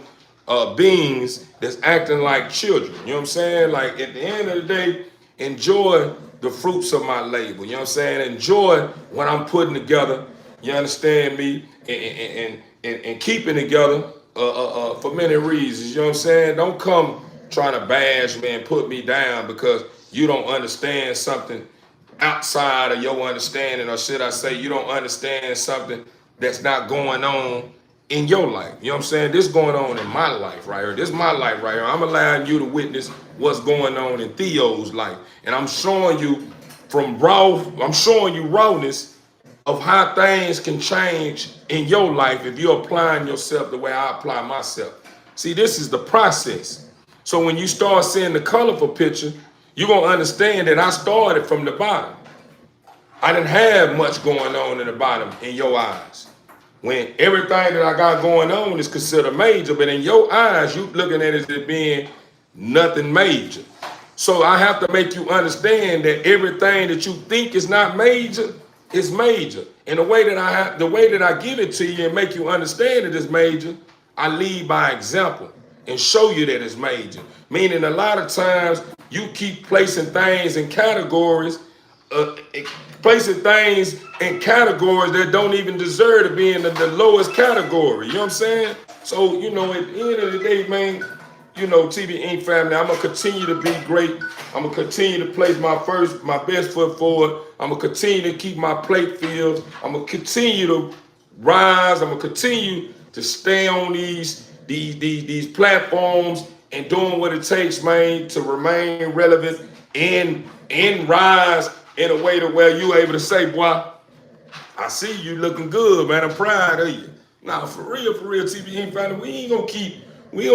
beings that's acting like children. You know what I'm saying? Like at the end of the day, enjoy the fruits of my labor. You know what I'm saying? Enjoy what I'm putting together. You understand me? And keeping together for many reasons. You know what I'm saying? Don't come trying to bash me and put me down because you don't understand something outside of your understanding, or should I say you don't understand something that's not going on in your life. You know what I'm saying? This is going on in my life right here. This is my life right here. I'm allowing you to witness what's going on in Theo's life. And I'm showing you rawness of how things can change in your life if you're applying yourself the way I apply myself. See, this is the process. So when you start seeing the colorful picture, you're going to understand that I started from the bottom. I didn't have much going on in the bottom in your eyes. When everything that I got going on is considered major, but in your eyes, you looking at it as being nothing major. So I have to make you understand that everything that you think is not major is major. And the way that I give it to you and make you understand it is major, I lead by example and show you that it's major. Meaning a lot of times you keep placing things in categories that don't even deserve to be in the lowest category. You know what I'm saying? So, you know, at the end of the day, man, you know, TV Inc. family, I'm going to continue to be great. I'm going to continue to place my best foot forward. I'm going to continue to keep my plate filled. I'm going to continue to rise. I'm going to continue to stay on these platforms and doing what it takes, man, to remain relevant and rise in a way to where you able to say, boy, I see you looking good, man. I'm proud of you. Now, for real, TV Inc. family, we ain't gonna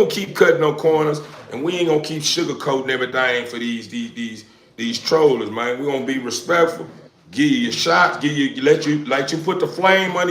keep cutting no corners, and we ain't gonna keep sugarcoating everything for these trollers, man. We gonna be respectful, give you your shots, let you put the flame up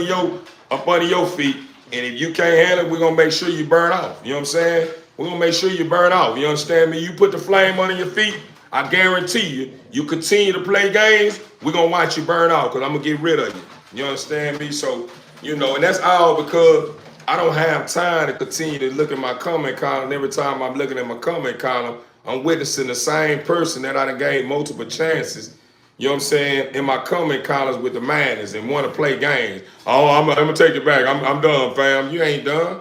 under your feet, and if you can't handle it, we're gonna make sure you burn off. You know what I'm saying? We're gonna make sure you burn off. You understand me? You put the flame under your feet, I guarantee you continue to play games, we're gonna watch you burn off, because I'm gonna get rid of you. You understand me? So, you know, and that's all because I don't have time to continue to look at my comment column. Every time I'm looking at my comment column, I'm witnessing the same person that I done gave multiple chances. You know what I'm saying? In my comment columns with the madness and want to play games. Oh, I'm gonna take it back. I'm done, fam. You ain't done.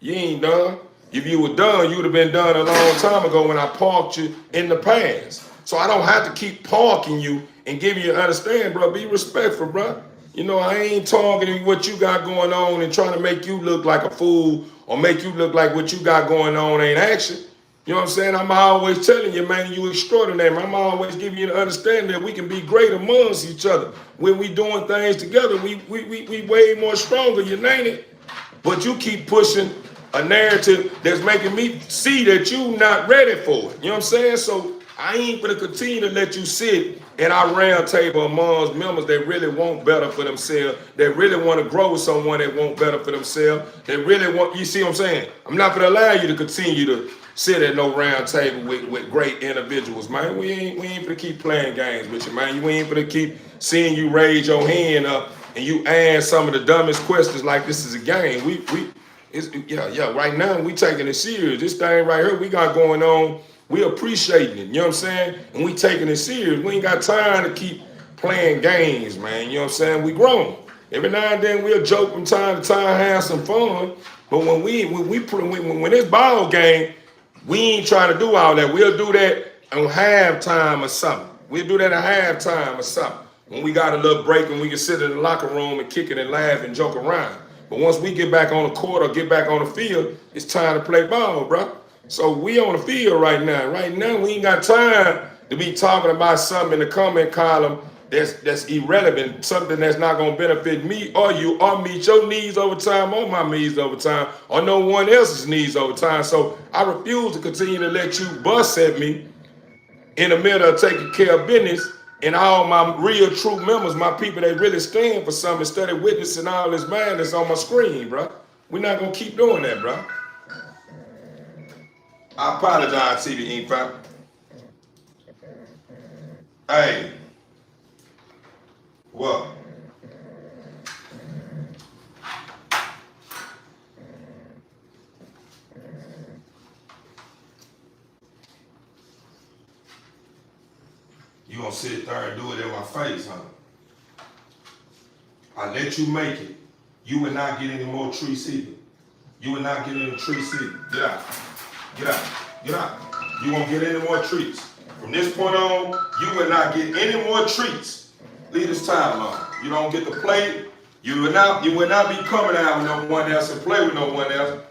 You ain't done. If you were done, you would have been done a long time ago when I parked you in the past. So I don't have to keep parking you and giving you understand, bro. Be respectful, bro. You know, I ain't talking what you got going on and trying to make you look like a fool or make you look like what you got going on ain't action. You know what I'm saying? I'm always telling you, man, you extraordinary. I'm always giving you the understanding that we can be great amongst each other. When we doing things together, we way more stronger, you ain't it? But you keep pushing a narrative that's making me see that you not ready for it. You know what I'm saying? So I ain't gonna continue to let you sit in our round table amongst members that really want better for themselves, that really want to grow with someone that want better for themselves, that really want, you see what I'm saying? I'm not gonna allow you to continue to sit at no round table with great individuals, man. We ain't gonna keep playing games with you, man. We ain't gonna keep seeing you raise your hand up and you ask some of the dumbest questions like this is a game. Right now we taking it serious. This thing right here we got going on, we appreciating it, you know what I'm saying? And we taking it serious. We ain't got time to keep playing games, man, you know what I'm saying? We grown. Every now and then we'll joke from time to time, have some fun, but when it's ball game, we ain't trying to do all that. We'll do that on halftime or something. We'll do that at halftime or something. When we got a little break and we can sit in the locker room and kick it and laugh and joke around. But once we get back on the court or get back on the field, it's time to play ball, bro. So we on the field right now. Right now, we ain't got time to be talking about something in the comment column that's irrelevant, something that's not gonna benefit me or you or meet your needs over time or my needs over time or no one else's needs over time. So I refuse to continue to let you bust at me in the middle of taking care of business and all my real true members, my people that really stand for something instead of witnessing all this madness on my screen, bro. We're not gonna keep doing that, bro. I apologize, TV Inc. Hey, what? You gonna sit there and do it in my face, huh? I let you make it. You will not get any more treats either. You will not get any treats either. Get out. Get out. Get out. You won't get any more treats. From this point on, you will not get any more treats. Leave this time alone. You don't get to play. You will not be coming out with no one else and play with no one else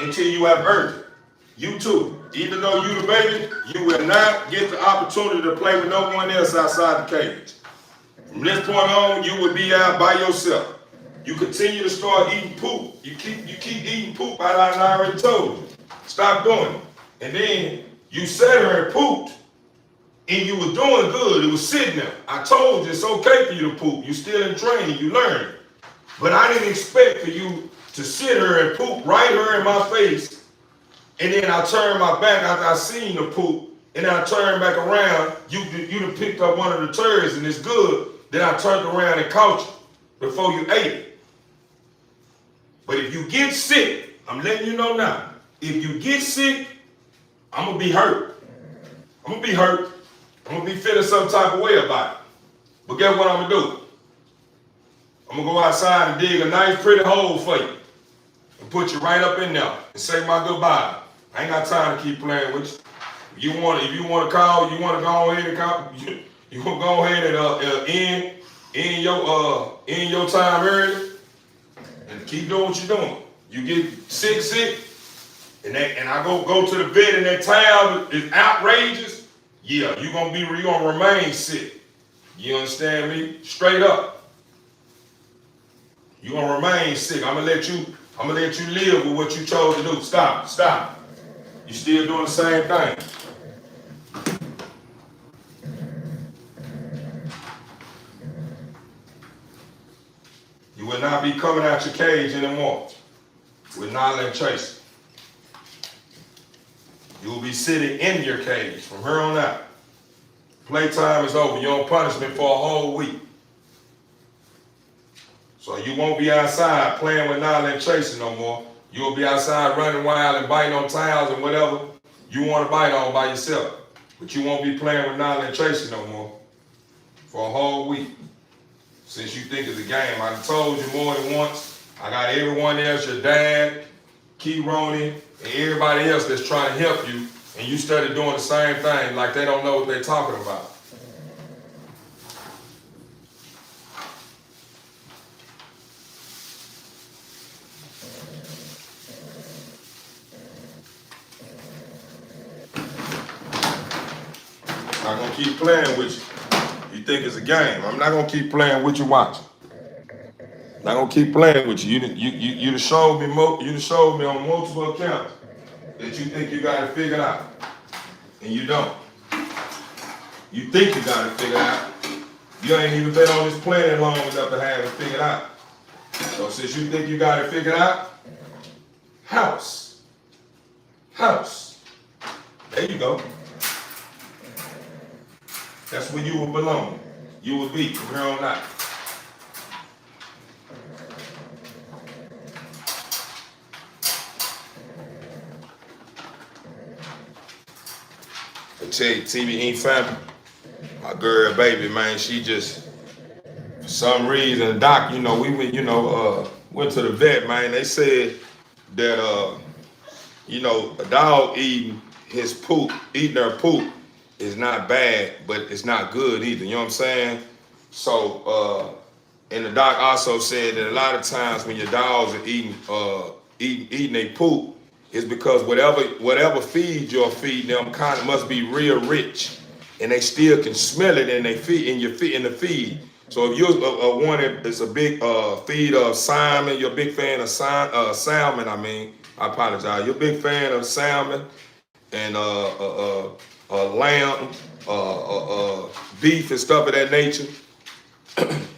until you have earned it. You too. Even though you the baby, you will not get the opportunity to play with no one else outside the cage. From this point on, you will be out by yourself. You continue to start eating poop. You keep eating poop. I already told you. Stop doing it. And then you sat here and pooped, and you was doing good. It was sitting there. I told you it's okay for you to poop. You still in training. You learn. But I didn't expect for you to sit here and poop right here in my face. And then I turned my back after I seen the poop, and I turned back around. You done picked up one of the turds, and it's good. Then I turned around and caught you before you ate it. But if you get sick, I'm letting you know now. If you get sick, I'm gonna be hurt. I'm gonna be hurt. I'm gonna be feeling some type of way about it. But guess what I'm gonna do? I'm gonna go outside and dig a nice, pretty hole for you and put you right up in there and say my goodbye. I ain't got time to keep playing with you. If you want to call, you want to go ahead and call. You want to go ahead and end your time early and keep doing what you're doing. You get sick, and I go to the vet and that towel is outrageous. Yeah, you're gonna remain sick. You understand me? Straight up. You're gonna remain sick. I'm gonna let you live with what you chose to do. Stop. You still doing the same thing. You will not be coming out your cage anymore with Nolly and Tracy. You will be sitting in your cage from here on out. Playtime is over. You're on punishment for a whole week. So you won't be outside playing with Nolly and Tracy no more. You'll be outside running wild and biting on towels and whatever you want to bite on by yourself. But you won't be playing with Nolly and Tracy no more for a whole week. Since you think it's a game, I told you more than once. I got everyone else, your dad, Key Roney, and everybody else that's trying to help you, and you started doing the same thing like they don't know what they're talking about. I'm not gonna keep playing with you. You think it's a game. I'm not gonna keep playing with you watching. I'm not gonna keep playing with you. You done showed me on multiple accounts that you think you got it figured out. And you don't. You think you got it figured out. You ain't even been on this planet long enough to have it figured out. So since you think you got it figured out, house. There you go. That's where you will belong. You will be from here on out. I tell you, TV family, my girl baby, man, she just, for some reason, Doc, we went to the vet, man. They said that, a dog eating their poop is not bad, but it's not good either. You know what I'm saying? So, and the doc also said that a lot of times when your dogs are eating their poop, it's because whatever feed you're feeding them kind of must be real rich, and they still can smell it in the feed. So if you're one that's a big feed of salmon, you're a big fan of salmon. I apologize. You're a big fan of salmon and lamb, beef and stuff of that nature.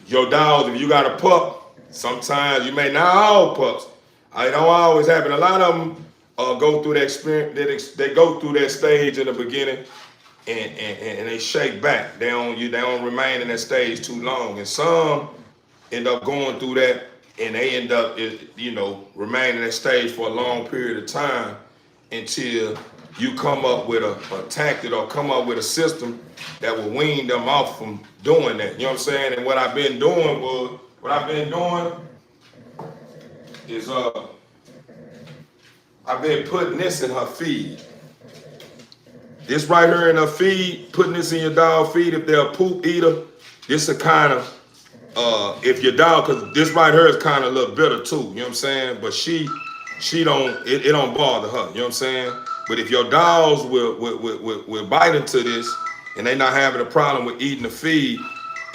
Your dogs, if you got a pup, sometimes you may not all pups. It don't always happen. A lot of them go through that experience. They go through that stage in the beginning, and they shake back. They don't remain in that stage too long. And some end up going through that, and they end up remaining in that stage for a long period of time until you come up with a tactic or come up with a system that will wean them off from doing that. You know what I'm saying? And what I've been doing is I've been putting this in her feed. This right here in her feed, putting this in your dog feed, if they're a poop eater, this is a kind of, if your dog, because this right here is kind of a little bitter too, you know what I'm saying? But it don't bother her, you know what I'm saying? But if your dogs will bite into this and they're not having a problem with eating the feed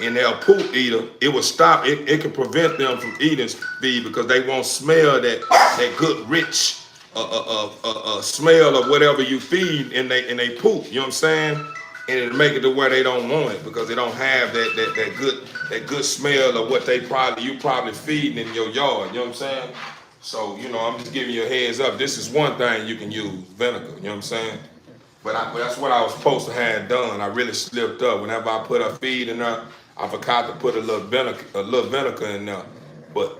and they're a poop eater, it will stop, it can prevent them from eating feed because they won't smell that good rich smell of whatever you feed and they poop, you know what I'm saying? And it'll make it to where they don't want it because they don't have that good smell of what you probably feeding in your yard, you know what I'm saying? So, I'm just giving you a heads up. This is one thing you can use, vinegar, you know what I'm saying? But that's what I was supposed to have done. I really slipped up. Whenever I put her feed in there, I forgot to put a little vinegar in there. But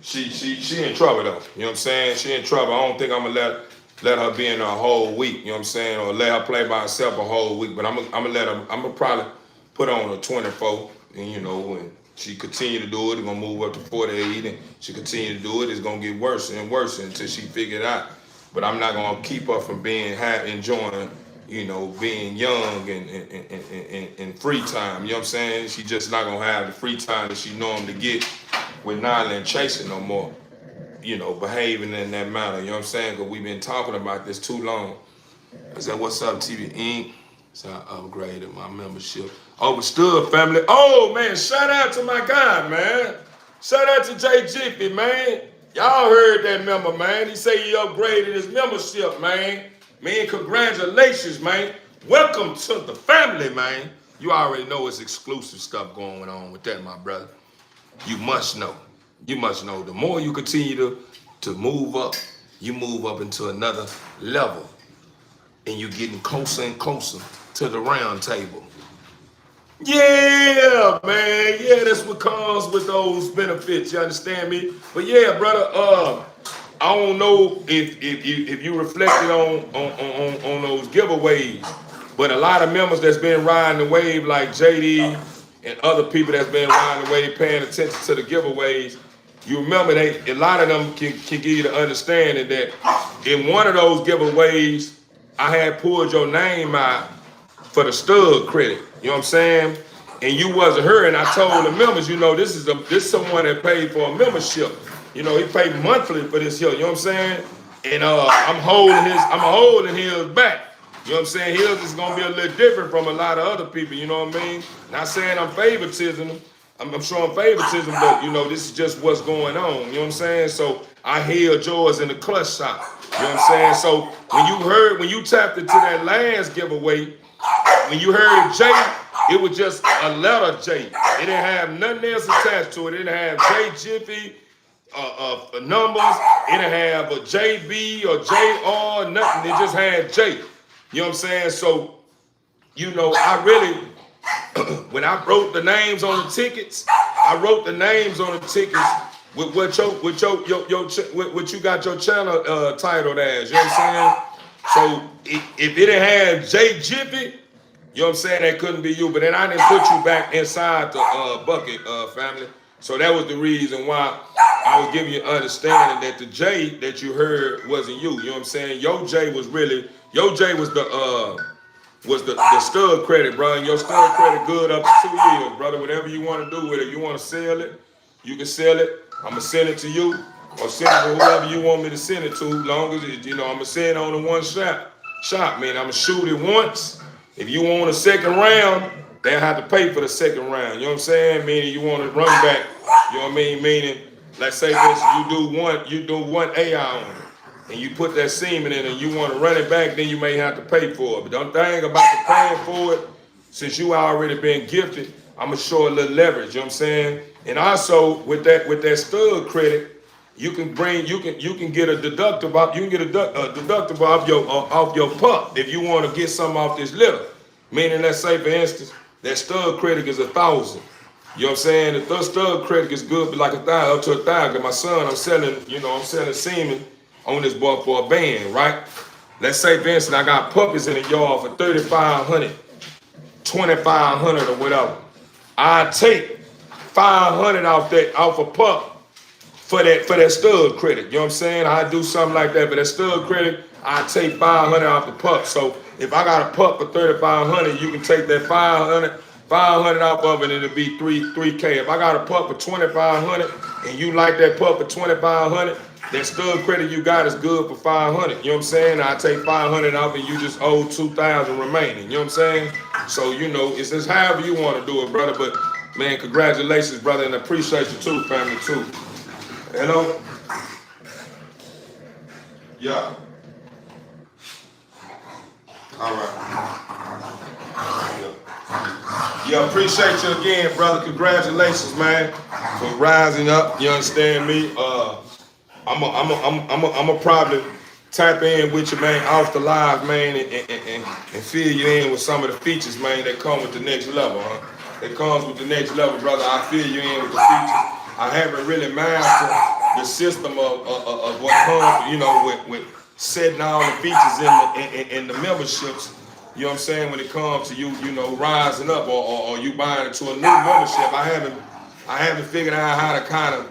she in trouble though, you know what I'm saying? She in trouble. I don't think I'm gonna let her be in there a whole week, you know what I'm saying? Or let her play by herself a whole week. But I'm gonna probably put her on a 24, and when she continue to do it, it's gonna move up to 48, and she continue to do it, it's gonna get worse and worse until she figure it out. But I'm not gonna keep her from enjoying, being young and free time. You know what I'm saying? She just not gonna have the free time that she normally get with Nyla and Chasing no more. Behaving in that manner. You know what I'm saying? Because we've been talking about this too long. I said, what's up, TV Inc? So I upgraded my membership. Overstood family. Oh man, shout out to my guy, man. Shout out to Jay Jiffy, man. Y'all heard that member, man. He say he upgraded his membership, man. Man, congratulations, man. Welcome to the family, man. You already know it's exclusive stuff going on with that, my brother. You must know. You must know. The more you continue to move up, you move up into another level. And you're getting closer and closer to the round table. Yeah, man. Yeah, that's what comes with those benefits. You understand me? But yeah, brother. I don't know if you reflected on those giveaways, but a lot of members that's been riding the wave, like JD and other people that's been riding the wave, paying attention to the giveaways. You remember a lot of them can give you the understanding that in one of those giveaways, I had pulled your name out for the stud credit. You know what I'm saying? And you wasn't here, and I told the members, this someone that paid for a membership. He paid monthly for this here. You know what I'm saying? And I'm holding his back. You know what I'm saying? His is gonna be a little different from a lot of other people. You know what I mean? Not saying I'm favoritism. I'm showing favoritism, but this is just what's going on. You know what I'm saying? So I held yours in the clutch shot. You know what I'm saying? So when you tapped into that last giveaway, when you heard J, it was just a letter J. It didn't have nothing else attached to it. It didn't have J Jiffy numbers. It didn't have a JB or JR, nothing. It just had J. You know what I'm saying? So, I really, when I wrote the names on the tickets, I wrote the names on the tickets with what you got your channel titled as. You know what I'm saying? So if it didn't have J Jiffy, you know what I'm saying, that couldn't be you. But then I didn't put you back inside the bucket, family. So that was the reason why I was giving you understanding that the J that you heard wasn't you. You know what I'm saying? Your J was the stud credit, bro. And your stud credit good up to 2 years, brother. Whatever you want to do with it, you want to sell it, you can sell it. I'm gonna send it to you, or send it to whoever you want me to send it to. Long as I'm gonna send it on the one shot, man. I'm gonna shoot it once. If you want a second round, they'll have to pay for the second round. You know what I'm saying? Meaning you want to run back. You know what I mean? Meaning, let's say this, you do one AI on it, and you put that semen in, and you want to run it back, then you may have to pay for it. But don't think about the paying for it. Since you already been gifted, I'm gonna show a little leverage. You know what I'm saying? And also with that stud credit, you can get a deductible off your pup if you want to get something off this litter. Meaning, let's say for instance, that stud credit is 1,000. You know what I'm saying? The stud credit is good, but like 1,000 up to 1,000. My son, I'm selling semen on this boy for a band, right? Let's say for instance, I got puppies in the yard for 3,500, 2,500 or whatever. I take 500 off a pup for that stud credit. You know what I'm saying? I do something like that. But that stud credit, I take 500 off the pup. So if I got a pup for 3,500, you can take that 500 off of it, and it'll be 3K. If I got a pup for 2,500 and you like that pup for 2,500, that stud credit you got is good for 500. You know what I'm saying? I take 500 off and you just owe 2,000 remaining. You know what I'm saying? So it's just however you want to do it, brother. But man, congratulations, brother, and I appreciate you too, family too. Hello? Yeah. All right. Yeah, appreciate you again, brother. Congratulations, man, for rising up. You understand me? I'm probably tap in with you, man, off the live, man, and fill you in with some of the features, man, that come with the next level, huh? That comes with the next level, brother. I fill you in with the features. I haven't really mastered the system of what comes, with setting all the features in the memberships. You know what I'm saying? When it comes to you rising up or you buying into a new membership, I haven't figured out how to kind of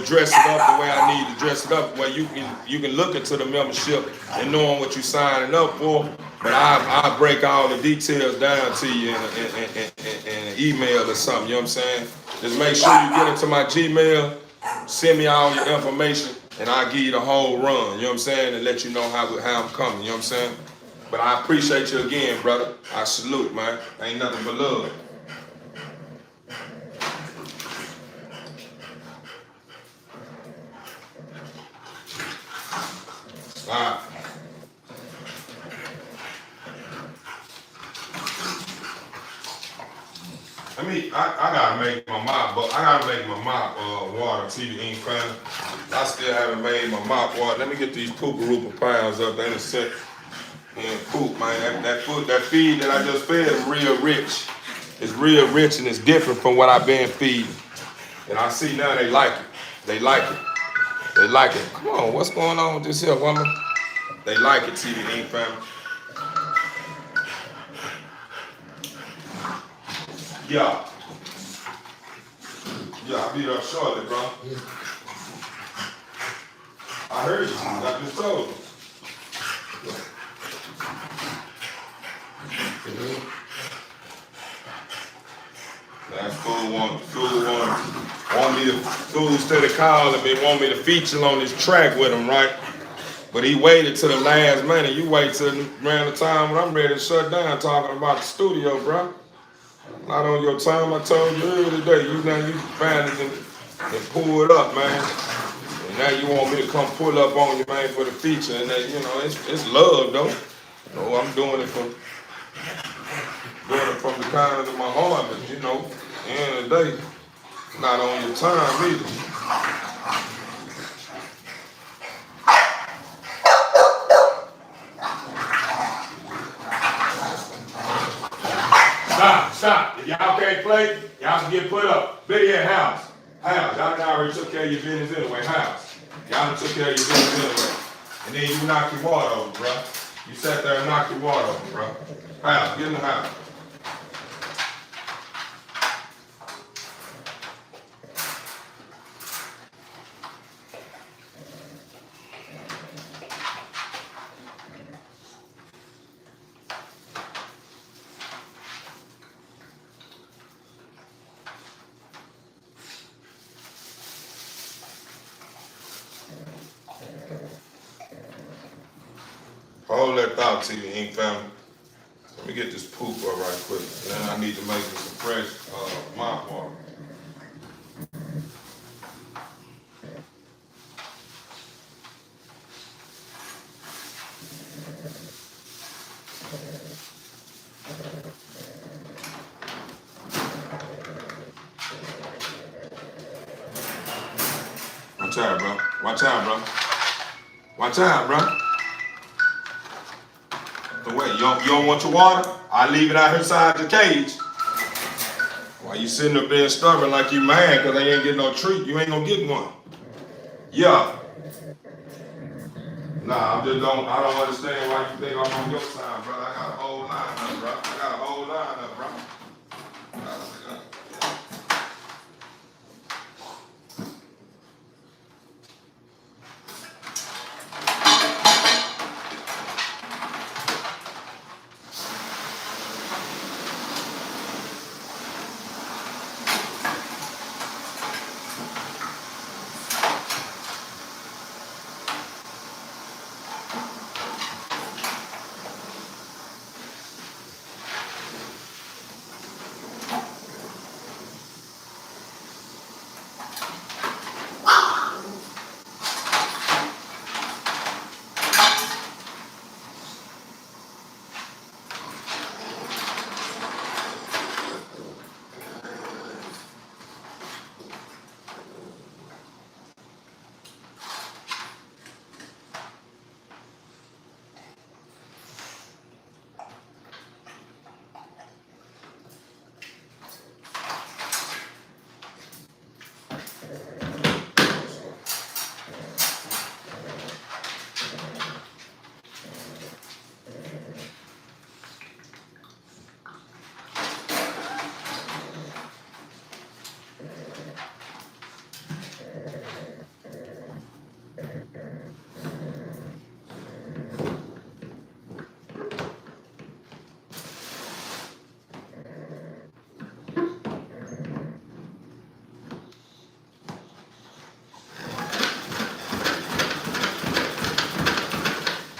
dress it up the way I need to dress it up, where you can look into the membership and knowing what you're signing up for. But I break all the details down to you in an email or something. You know what I'm saying? Just make sure you get into my Gmail, send me all your information, and I'll give you the whole run. You know what I'm saying? And let you know how I'm coming. You know what I'm saying? But I appreciate you again, brother. I salute, man. Ain't nothing but love. All right. I gotta make my mop, but I gotta make my mop water. TV ain't fine. I still haven't made my mop water. Let me get these Poopa pounds up. They done sent and poop, man. That feed that I just fed is real rich. It's real rich and it's different from what I've been feeding. And I see now they like it. They like it. They like it. Come on, what's going on with this here woman? They like it, TV Inc. family. Yeah. Yeah, I'll be up shortly, bro. I heard you. I just told you. That fool fool steady calling me, want me to feature on this track with him, right? But he waited till the last minute. You wait till around the time when I'm ready to shut down talking about the studio, bro. Not on your time. I told you earlier today. You find it and pull it up, man. And now you want me to come pull up on you, man, for the feature. And that, it's love, though. I'm doing it from the kindness of my heart, but at the end of the day, not on your time either. Stop. If y'all can't play, y'all can get put up. Video house. Y'all already took care of your business anyway. House. Y'all took care of your business anyway. And then you knock your water over, bro. You sat there and knocked your water over, bro. House. Get in the house. Hold that thought to you, Inc. family. Let me get this poop up right quick. And then I need to make some fresh mop water. Watch out, bro. Watch out, bro. Watch out, bro. Wait, you don't want your water? I leave it out here inside the cage. Why you sitting up there stubborn like you mad because they ain't getting no treat? You ain't gonna get one. Yeah. Nah, I don't understand why you think I'm on your side, brother. I got a whole line up, bro. I got a whole line up, bro.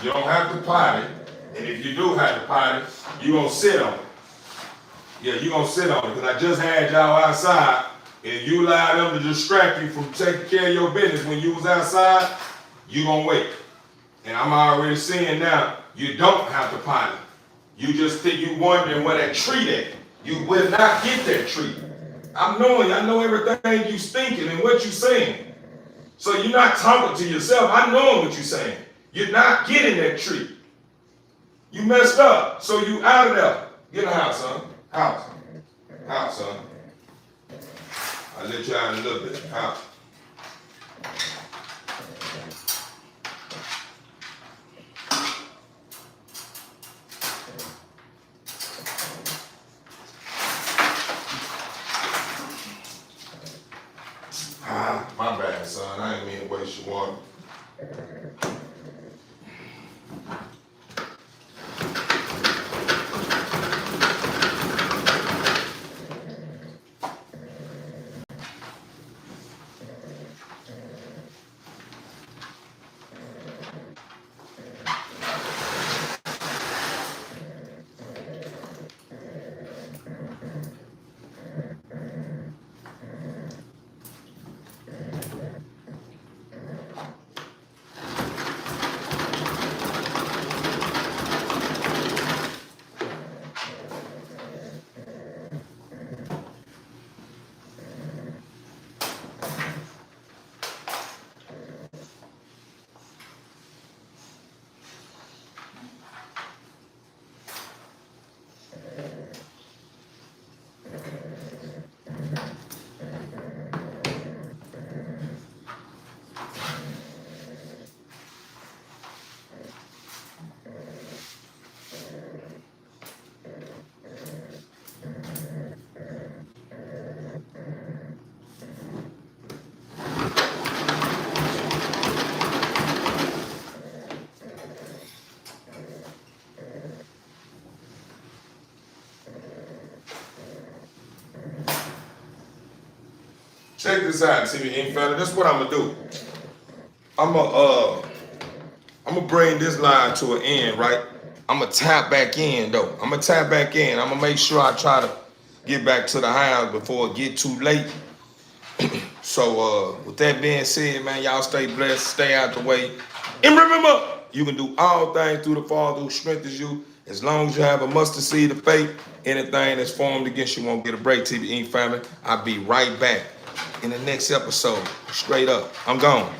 You don't have to potty, and if you do have to potty, you're going to sit on it. Yeah, you're going to sit on it, because I just had y'all outside, and you allow them to distract you from taking care of your business when you was outside, you're going to wait. And I'm already seeing now, you don't have to potty. You just think you wondering where that treat at. You will not get that treat. I know everything you thinking and what you saying. So you're not talking to yourself. I know what you're saying. You're not getting that treat. You messed up. So you out of there. Get in the house, son. House. Out, son. I'll let you out in a little bit. Out. My bad, son. I ain't mean to waste your water. Check this out, TV fella. This is what I'm gonna do. I'm gonna bring this line to an end, right? I'm gonna tap back in though. I'm gonna tap back in. I'm gonna make sure I try to get back to the house before it get too late. So with that being said, man, y'all stay blessed, stay out the way, and remember, you can do all things through the Father who strengthens you. As long as you have a mustard seed of faith, anything that's formed against you won't get a break. TV family, I'll be right back in the next episode. Straight up, I'm gone.